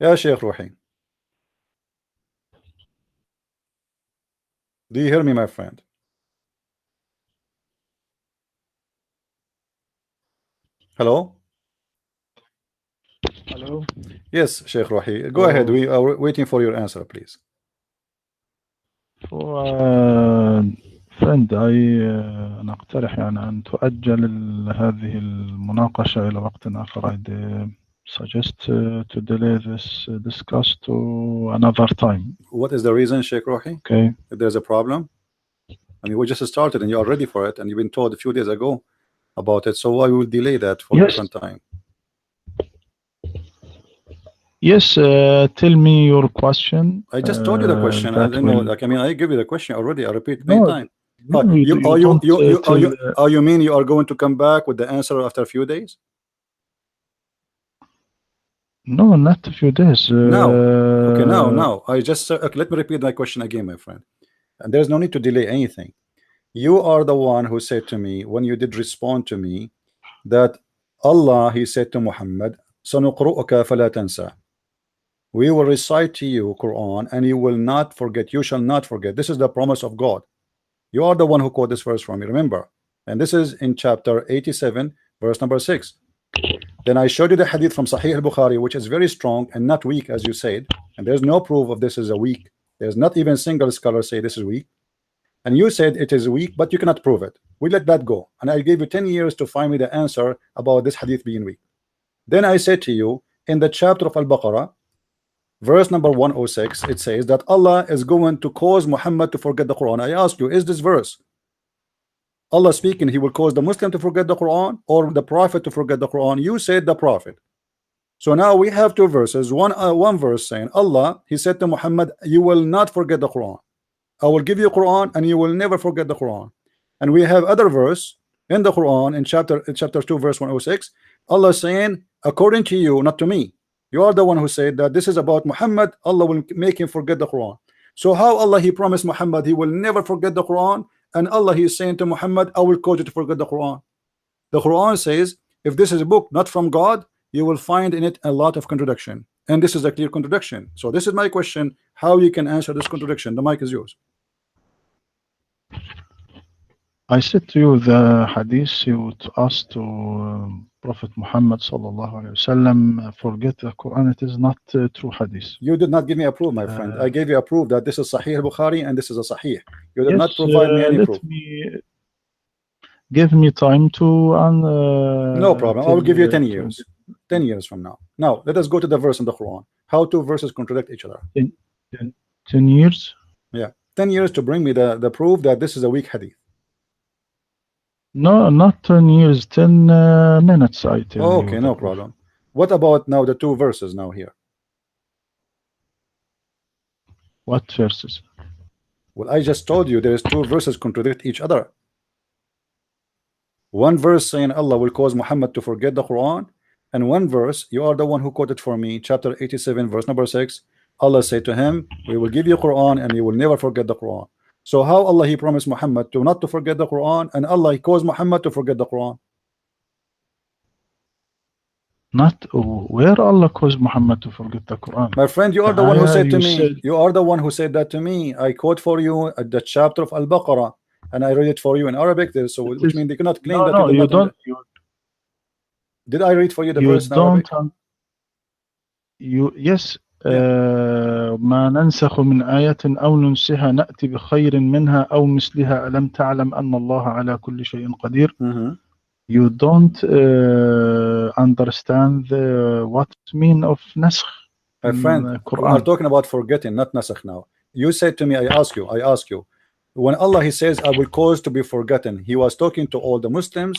Yeah, Sheikh Rohi. Do you hear me, my friend? Hello. hello. Yes, Sheikh Rohi. Go ahead. So, We are waiting for your answer, please. friend, أنا أقترح يعني أن تؤجل هذه المناقشة إلى وقت آخر. I suggest to delay this discuss to another time. What is the reason, Sheikh Rohi? Okay. If there's a problem, I mean, we just started and you are ready for it, and you've been told a few days ago about it. So why we will delay that for Yes. different time? Yes, tell me your question. I just told you the question. I That know, will. like, I mean, I give you the question already. I repeat many No, times. no, You you don't tell. you mean you are going to come back with the answer after a few days? No, not a few days. Now, okay, now I just okay, let me repeat my question again, my friend. And there's no need to delay anything. You are the one who said to me when you did respond to me that Allah, he said to Muhammad, سنقرؤك فلا تنسى. We will recite to you Quran and you will not forget. You shall not forget. This is the promise of God. You are the one who quote this verse from me, remember. And this is in chapter 87, verse number 6. Then I showed you the hadith from Sahih al-Bukhari, which is very strong and not weak, as you said. And there's no proof of this is a weak. There's not even single scholar say this is weak. And you said it is weak, but you cannot prove it. We let that go. And I gave you 10 years to find me the answer about this hadith being weak. Then I said to you, in the chapter of Al-Baqarah, verse number 106, it says that Allah is going to cause Muhammad to forget the Quran. I ask you, is this verse Allah speaking, he will cause the Muslim to forget the Quran or the Prophet to forget the Quran? You said the Prophet. So now we have two verses. One verse saying Allah, he said to Muhammad, you will not forget the Quran. I will give you Quran and you will never forget the Quran. And we have other verse in the Quran in chapter 2 verse 106, Allah saying, according to you, not to me. You are the one who said that this is about Muhammad, Allah will make him forget the Quran. So how Allah, he promised Muhammad he will never forget the Quran, and Allah, he is saying to Muhammad, I will cause you to forget the Quran. The Quran says if this is a book not from God, you will find in it a lot of contradiction, and this is a clear contradiction. So this is my question, how you can answer this contradiction. The mic is yours. I said to you the hadith you asked to Prophet Muhammad sallallahu alaihi wasallam forget the Quran. It is not true hadith. You did not give me a proof, my friend. I gave you a proof that this is Sahih Bukhari and this is a Sahih. You did yes, not provide me any proof. Give me time to no problem. I will give you 10 years. 10 years from now. Now let us go to the verse in the Quran. How two verses contradict each other? 10 years? Yeah, 10 years to bring me the proof that this is a weak hadith. No, not 10 years, 10 minutes, I tell you. Okay, no problem. What about now the two verses now here? What verses? Well, I just told you there is two verses contradict each other. One verse saying Allah will cause Muhammad to forget the Quran, and one verse, you are the one who quoted for me, chapter 87, verse number 6. Allah said to him, we will give you Quran and you will never forget the Quran. So how Allah, he promised Muhammad to not to forget the Quran, and Allah, he caused Muhammad to forget the Quran? Not where Allah caused Muhammad to forget the Quran. My friend, you are the one who said to me, you are the one who said that to me. I quote for you at the chapter of Al-Baqarah, and I read it for you in Arabic there, so which means they cannot claim that no, you don't. Did I read for you the verse in Arabic? Yes. ما ننسخ من آية أو ننسها نأتي بخير منها أو مثلها ألم تعلم أن الله على كل شيء قدير. You don't understand what mean of نسخ. My friend, we are talking about forgetting, not nasakh now. You said to me, I ask you, when Allah, he says, I will cause to be forgotten, he was talking to all the Muslims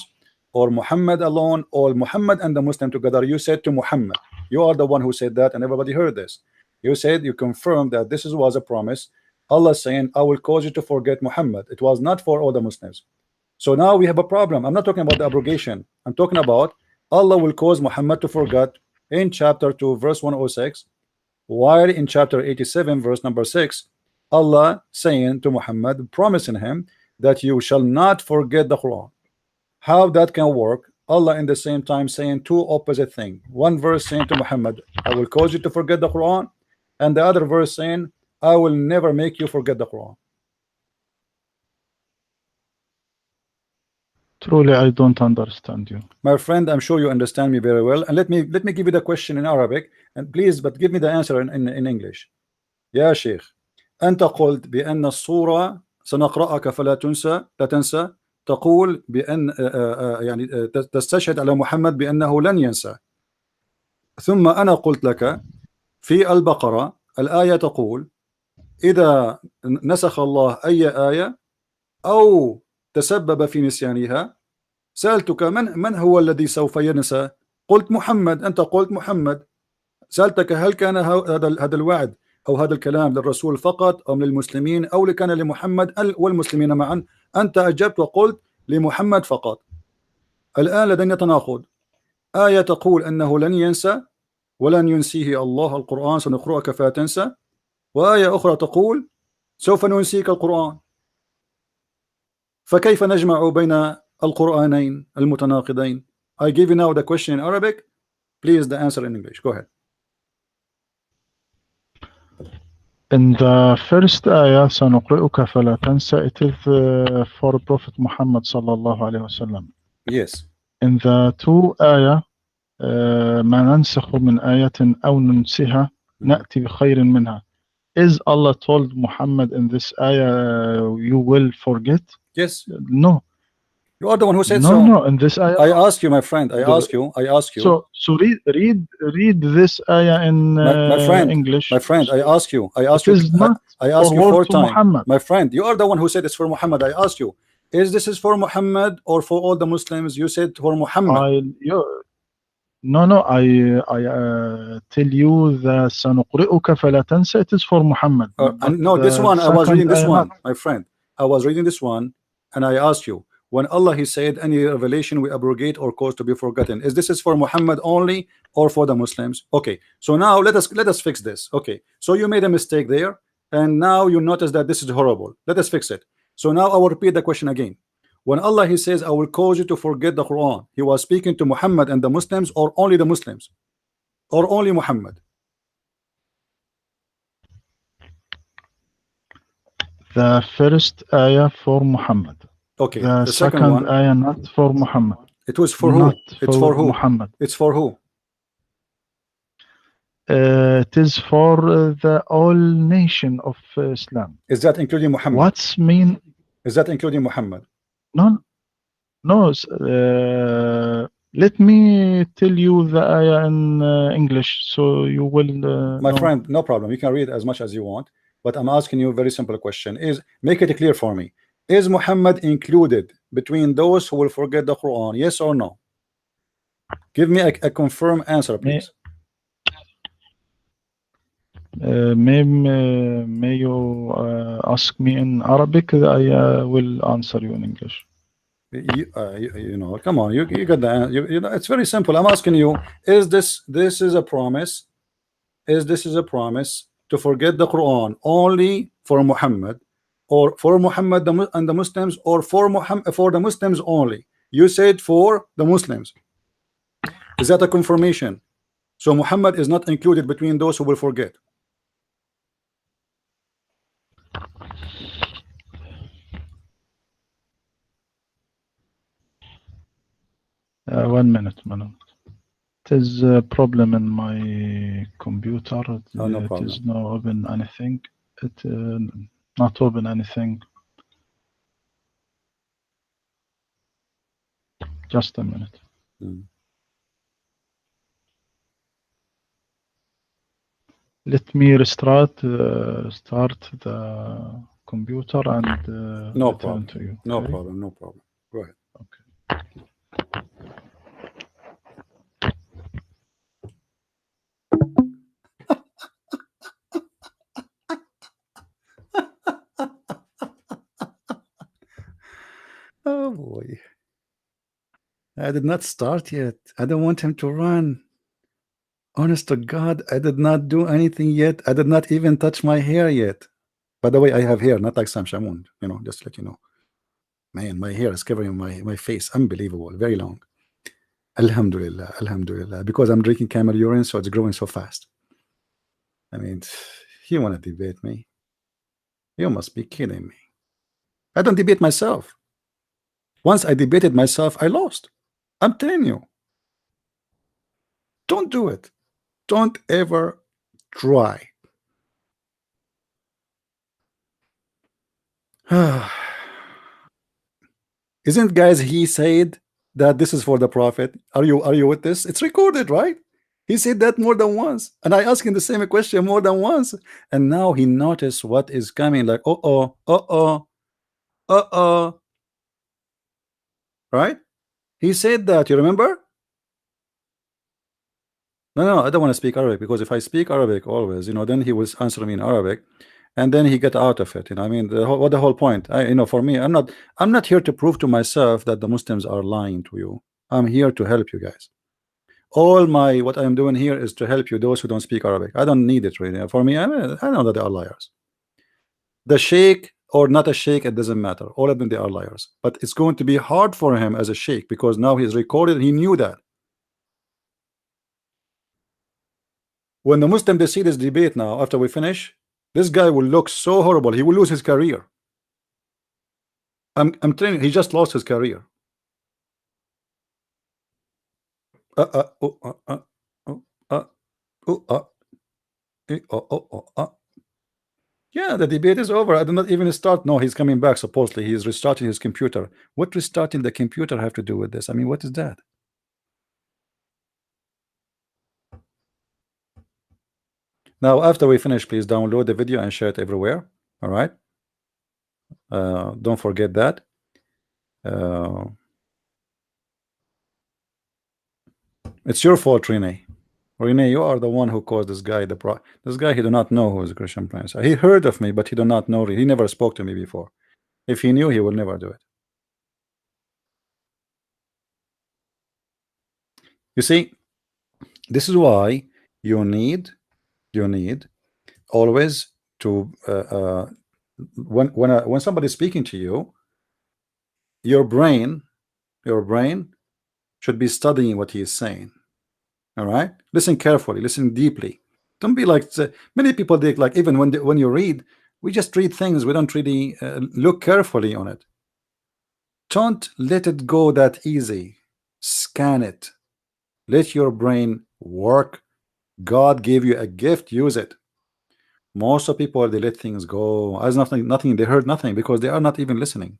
or Muhammad alone, or Muhammad and the Muslim together? You said to Muhammad. You are the one who said that, and everybody heard this. You said, you confirmed that this was a promise. Allah saying, I will cause you to forget Muhammad. It was not for all the Muslims. So now we have a problem. I'm not talking about the abrogation. I'm talking about Allah will cause Muhammad to forget in chapter 2 verse 106, while in chapter 87 verse number 6, Allah saying to Muhammad, promising him that you shall not forget the Quran. How that can work? Allah in the same time saying two opposite things. One verse saying to Muhammad, I will cause you to forget the Quran, and the other verse saying, I will never make you forget the Quran. Truly, I don't understand you. My friend, I'm sure you understand me very well. And let me give you the question in Arabic, and please, but give me the answer in English. يا شيخ أنت قلت بأن الصورة سنقرأك فلا تنسى تقول بأن يعني تستشهد على محمد بأنه لن ينسى. ثم أنا قلت لك في البقرة الآية تقول إذا نسخ الله أي آية أو تسبب في نسيانها. سألتك من هو الذي سوف ينسى؟ قلت محمد، أنت قلت محمد. سألتك هل كان هذا الوعد أو هذا الكلام للرسول فقط أم للمسلمين أو كان لمحمد والمسلمين معا؟ أنت أجبت وقلت لمحمد فقط. الآن لدينا تناقض، آية تقول أنه لن ينسى ولن ينسيه الله القرآن سنقرأك فتنسى، وآية أخرى تقول سوف ننسيك القرآن. فكيف نجمع بين القرآنين المتناقضين؟ I give you now the question in Arabic, please the answer in English. Go ahead. In the first ayah, سنقرئك فلا تنسى, it is for Prophet Muhammad sallallahu alayhi wasallam. Yes. In the two ayah, ما ننسخ من آية أو ننسها نأتي بخير منها. Is Allah told Muhammad in this ayah you will forget? Yes. No. You are the one who said no, so. No, in this ayah. I ask you, my friend. I ask you. So read this ayah in my friend, English. My friend, I ask you. I ask it you. Is not I ask you 4 times. Muhammad. My friend, you are the one who said it's for Muhammad. I ask you, is this is for Muhammad or for all the Muslims? You said for Muhammad. No, I tell you that سنقرئك فلا تنسى, it is for Muhammad. No, this one, I was reading this one, my friend. I was reading this one, and I asked you, when Allah He said any revelation we abrogate or cause to be forgotten, is this is for Muhammad only or for the Muslims? Okay, so now let us fix this. Okay, so you made a mistake there, and now you notice that this is horrible. Let us fix it. So now I will repeat the question again. When Allah He says I will cause you to forget the Quran, He was speaking to Muhammad and the Muslims, or only the Muslims, or only Muhammad? The first ayah for Muhammad. Okay, the second one, ayah not for Muhammad. It was for who? It's for who? Muhammad. It's for who? It is for the all nation of Islam. Is that including Muhammad? What's mean? Is that including Muhammad? No. Let me tell you the ayah in English, so you will. My friend, no problem. You can read as much as you want, but I'm asking you a very simple question. Make it clear for me. Is Muhammad included between those who will forget the Quran? Yes or no? Give me a confirmed answer, please. May you ask me in Arabic? I will answer you in English. You know, come on, you got the answer. You know, it's very simple. I'm asking you: is this is a promise? Is this a promise to forget the Quran only for Muhammad, or for Muhammad and the Muslims, or for the Muslims only? You said for the Muslims. Is that a confirmation? So Muhammad is not included between those who will forget. One minute. It is a problem in my computer. No problem. It is not open anything. It not open anything. Just a minute. Let me restart start the computer and no return problem. to you. No okay? problem. No problem. Go ahead. Okay. Oh boy. I did not start yet. I don't want him to run. Honest to God, I did not do anything yet. I did not even touch my hair yet. By the way, I have hair, not like Sam Shamoun, you know, just to let you know. Man, my hair is covering my face. Unbelievable. Very long. Alhamdulillah. Alhamdulillah. Because I'm drinking camel urine, so it's growing so fast. I mean, you want to debate me? You must be kidding me. I don't debate myself. Once I debated myself, I lost. I'm telling you. Don't do it. Don't ever try. Isn't, guys, he said that this is for the prophet? Are you with this? It's recorded, right? He said that more than once, and I asked him the same question more than once, and now he noticed what is coming. Like, oh, Right? He said that, you remember? No, I don't want to speak Arabic, because if I speak Arabic always, then he will answer me in Arabic, and then he get out of it. I mean, what the whole point? For me, I'm not here to prove to myself that the Muslims are lying to you. I'm here to help you guys. What I'm doing here is to help you, those who don't speak Arabic. I don't need it really. For me, I know that they are liars. The sheikh or not a sheikh, it doesn't matter. All of them, they are liars. But it's going to be hard for him as a sheikh, because now he's recorded. He knew that. When the Muslim they see this debate now, after we finish, this guy will look so horrible. He will lose his career. I'm telling you, he just lost his career. Oh, oh, oh, Yeah, the debate is over. I did not even start. No, he's coming back. Supposedly, he's restarting his computer. What restarting the computer have to do with this? I mean, what is that? Now, after we finish, please download the video and share it everywhere. All right. Don't forget that. It's your fault, Renee. Renee, you are the one who caused this guy this guy. He do not know who is a Christian Prince. He heard of me, but he do not know. He never spoke to me before. If he knew, he will never do it. You see, this is why you need always to when somebody is speaking to you, your brain should be studying what he is saying. All right, listen carefully, listen deeply. Don't be like many people. They like, even when you read, we just read things, we don't really look carefully on it. Don't let it go that easy. Scan it. Let your brain work. God gave you a gift, use it. Most of people, they let things go as nothing. They heard nothing because they are not even listening.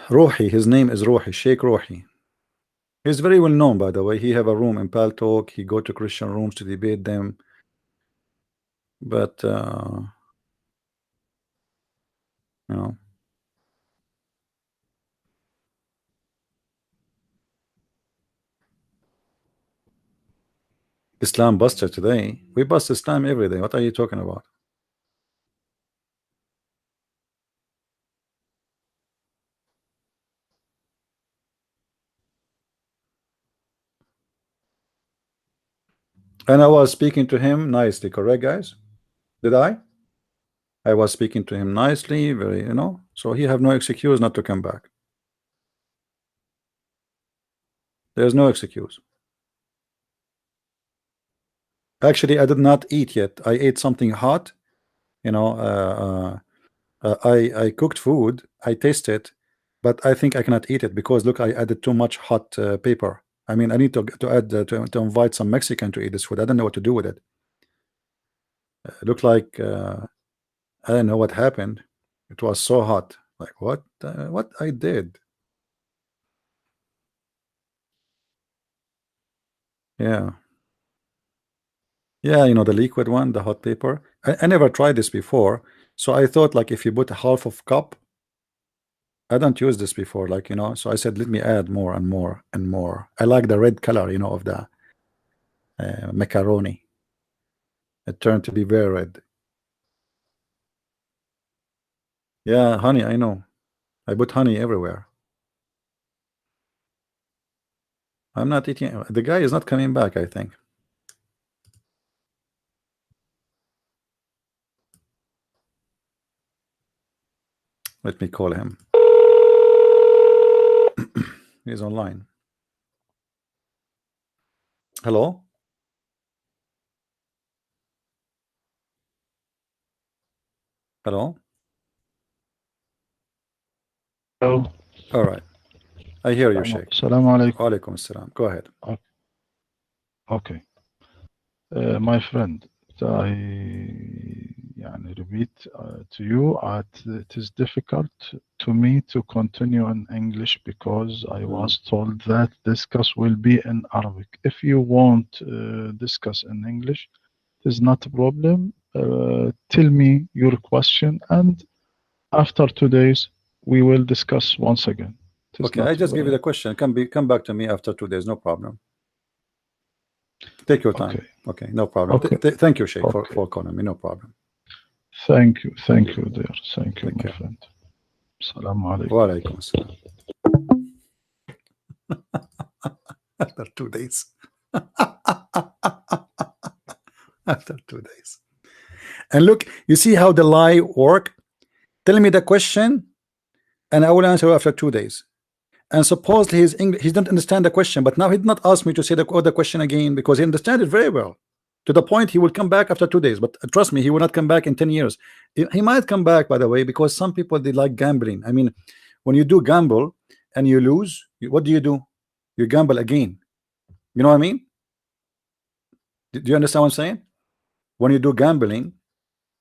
Rohi, his name is Rohi, Sheikh Rohi. He's very well known, by the way. He have a room in Pal Talk. He go to Christian rooms to debate them. But Islam buster today. We bust Islam every day. What are you talking about? And I was speaking to him nicely, correct, guys? Did I? I was speaking to him nicely, very, so he have no excuse not to come back. There's no excuse. Actually, I did not eat yet. I ate something hot. I cooked food. I tasted, but I think I cannot eat it because look, I added too much hot pepper. I mean, I need to add to invite some Mexican to eat this food. I don't know what to do with it. Look like I don't know what happened. It was so hot. Like what I did. Yeah. Yeah, the liquid one, the hot paper. I never tried this before, so I thought like if you put a half of cup, I don't use this before, like so I said let me add more and more and more. I like the red color, of the macaroni. It turned to be very red. Yeah, honey, I know. I put honey everywhere. I'm not eating. The guy is not coming back, I think. Let me call him. He's online. Hello? Hello? Hello. All right. I hear you, Sheikh. Assalamu alaikum. Wa alaikum assalam. Go ahead. Okay. My friend, I repeat to you, it is difficult to me to continue in English because I was told that discuss will be in Arabic. If you want discuss in English, It is not a problem. Tell me your question, and after 2 days, we will discuss once again. It is Okay, not. I just give you the question. Come back to me after 2 days. No problem. Take your time. Okay. Okay, no problem. Okay. Thank you, Sheikh, Okay. for calling me. No problem. Thank you. Thank you, dear. Thank you, Take my care. friend. Assalamu alaikum. Wa alaikum assalam. After 2 days. After 2 days. And look, you see how the lie work? Tell me the question, and I will answer after 2 days. And supposedly his English, he didn't understand the question, but now he did not ask me to say the other question again because he understand it very well. To the point he will come back after 2 days, but trust me, he will not come back in 10 years. He might come back, by the way, because some people, they like gambling. I mean, when you do gamble and you lose, what do? You gamble again. You know what I mean? Do you understand what I'm saying? When you do gambling,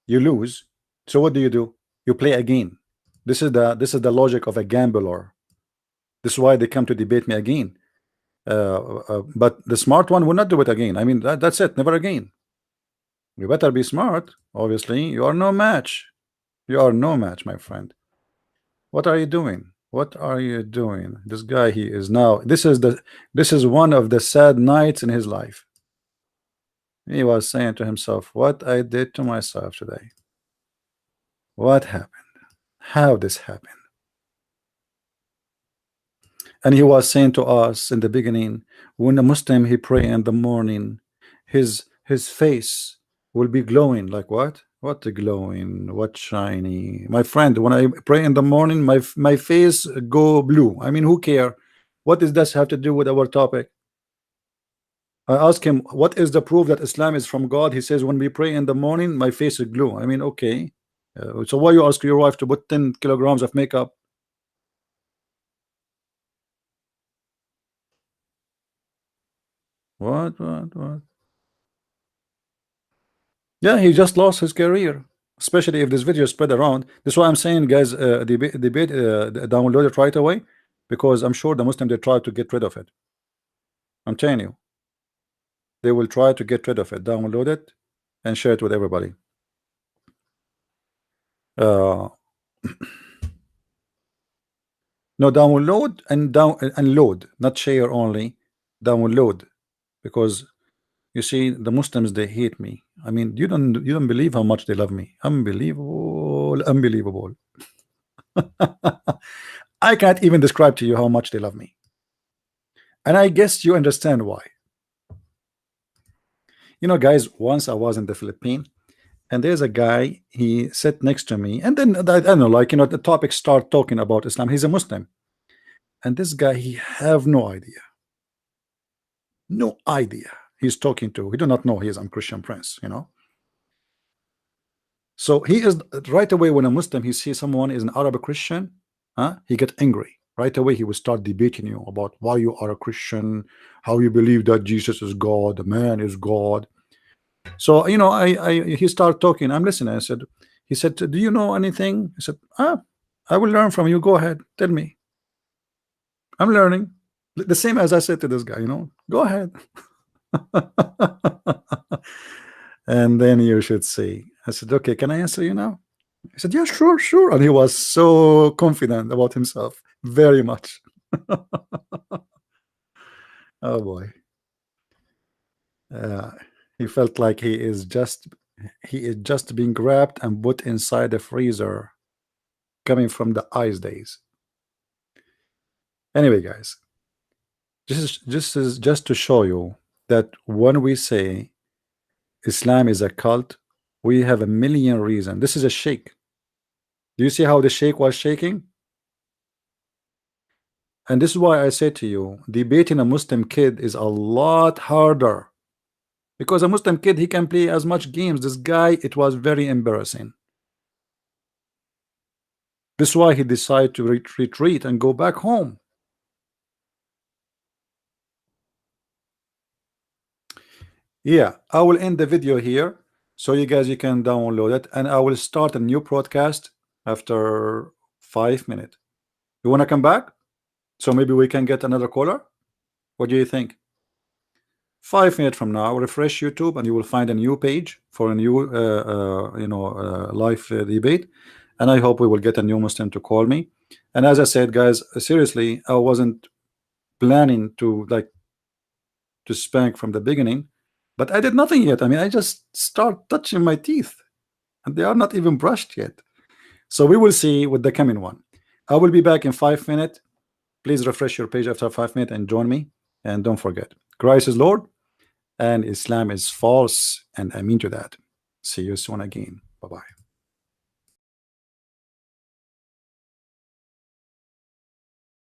you lose. So what do? You play again. This is the logic of a gambler. This is why they come to debate me again. But the smart one will not do it again. I mean, that's it. Never again. You better be smart. Obviously, you are no match. You are no match, my friend. What are you doing? What are you doing? This guy, he is now. This is one of the sad nights in his life. He was saying to himself, "What I did to myself today? What happened? How this happened?" And he was saying to us in the beginning, when a Muslim he pray in the morning, his face will be glowing. Like what? What glowing? What shiny? My friend, when I pray in the morning, my face go blue. I mean, who care? What does this have to do with our topic? I ask him, what is the proof that Islam is from God? He says, when we pray in the morning, my face is glue. I mean, okay. So why you ask your wife to put 10 kilograms of makeup? What? Yeah, he just lost his career, especially if this video spread around. This is why I'm saying, guys, debate, download it right away, because I'm sure the Muslim, they try to get rid of it. I'm telling you, they will try to get rid of it. Download it and share it with everybody. No, download and load, not share only. Download, because you see, the Muslims, they hate me. I mean, you don't believe how much they love me. Unbelievable, unbelievable. I can't even describe to you how much they love me. And I guess you understand why. You know, guys, once I was in the Philippines, and there's a guy, he sat next to me, and then I don't know, like, you know, the topic start talking about Islam. He's a Muslim. And this guy, he have no idea. No idea. He's talking to, he do not know he is a Christian prince, you know. So he is right away, when a Muslim he sees someone is an Arab Christian, he get angry. Right away he will start debating you about why you are a Christian, how you believe that Jesus is God, the man is God. So you know, he started talking. I'm listening. I said, he said, do you know anything? I said, I will learn from you. Go ahead, tell me. I'm learning. The same as I said to this guy, you know, go ahead. And then you should see. I said, okay, can I answer you now? He said, yeah, sure. And he was so confident about himself, very much. Oh boy. He felt like he is just being grabbed and put inside the freezer, coming from the ice days. Anyway, guys, this is just to show you that when we say Islam is a cult, we have a million reasons. This is a sheikh. Do you see how the sheikh was shaking? And this is why I say to you, debating a Muslim kid is a lot harder, because a Muslim kid, he can play as much games. This guy, it was very embarrassing. This is why he decided to retreat and go back home. Yeah, I will end the video here, so you guys, you can download it, and I will start a new broadcast after 5 minutes. You want to come back? So maybe we can get another caller? What do you think? 5 minutes from now, refresh YouTube and you will find a new page for a new live debate. And I hope we will get a new Muslim to call me. And as I said, guys, seriously, I wasn't planning to spank from the beginning, but I did nothing yet. I mean, I just start touching my teeth and they are not even brushed yet. So we will see with the coming one. I will be back in 5 minutes. Please refresh your page after 5 minutes and join me. And don't forget, Christ is Lord and Islam is false. And I mean to that. See you soon again. Bye-bye.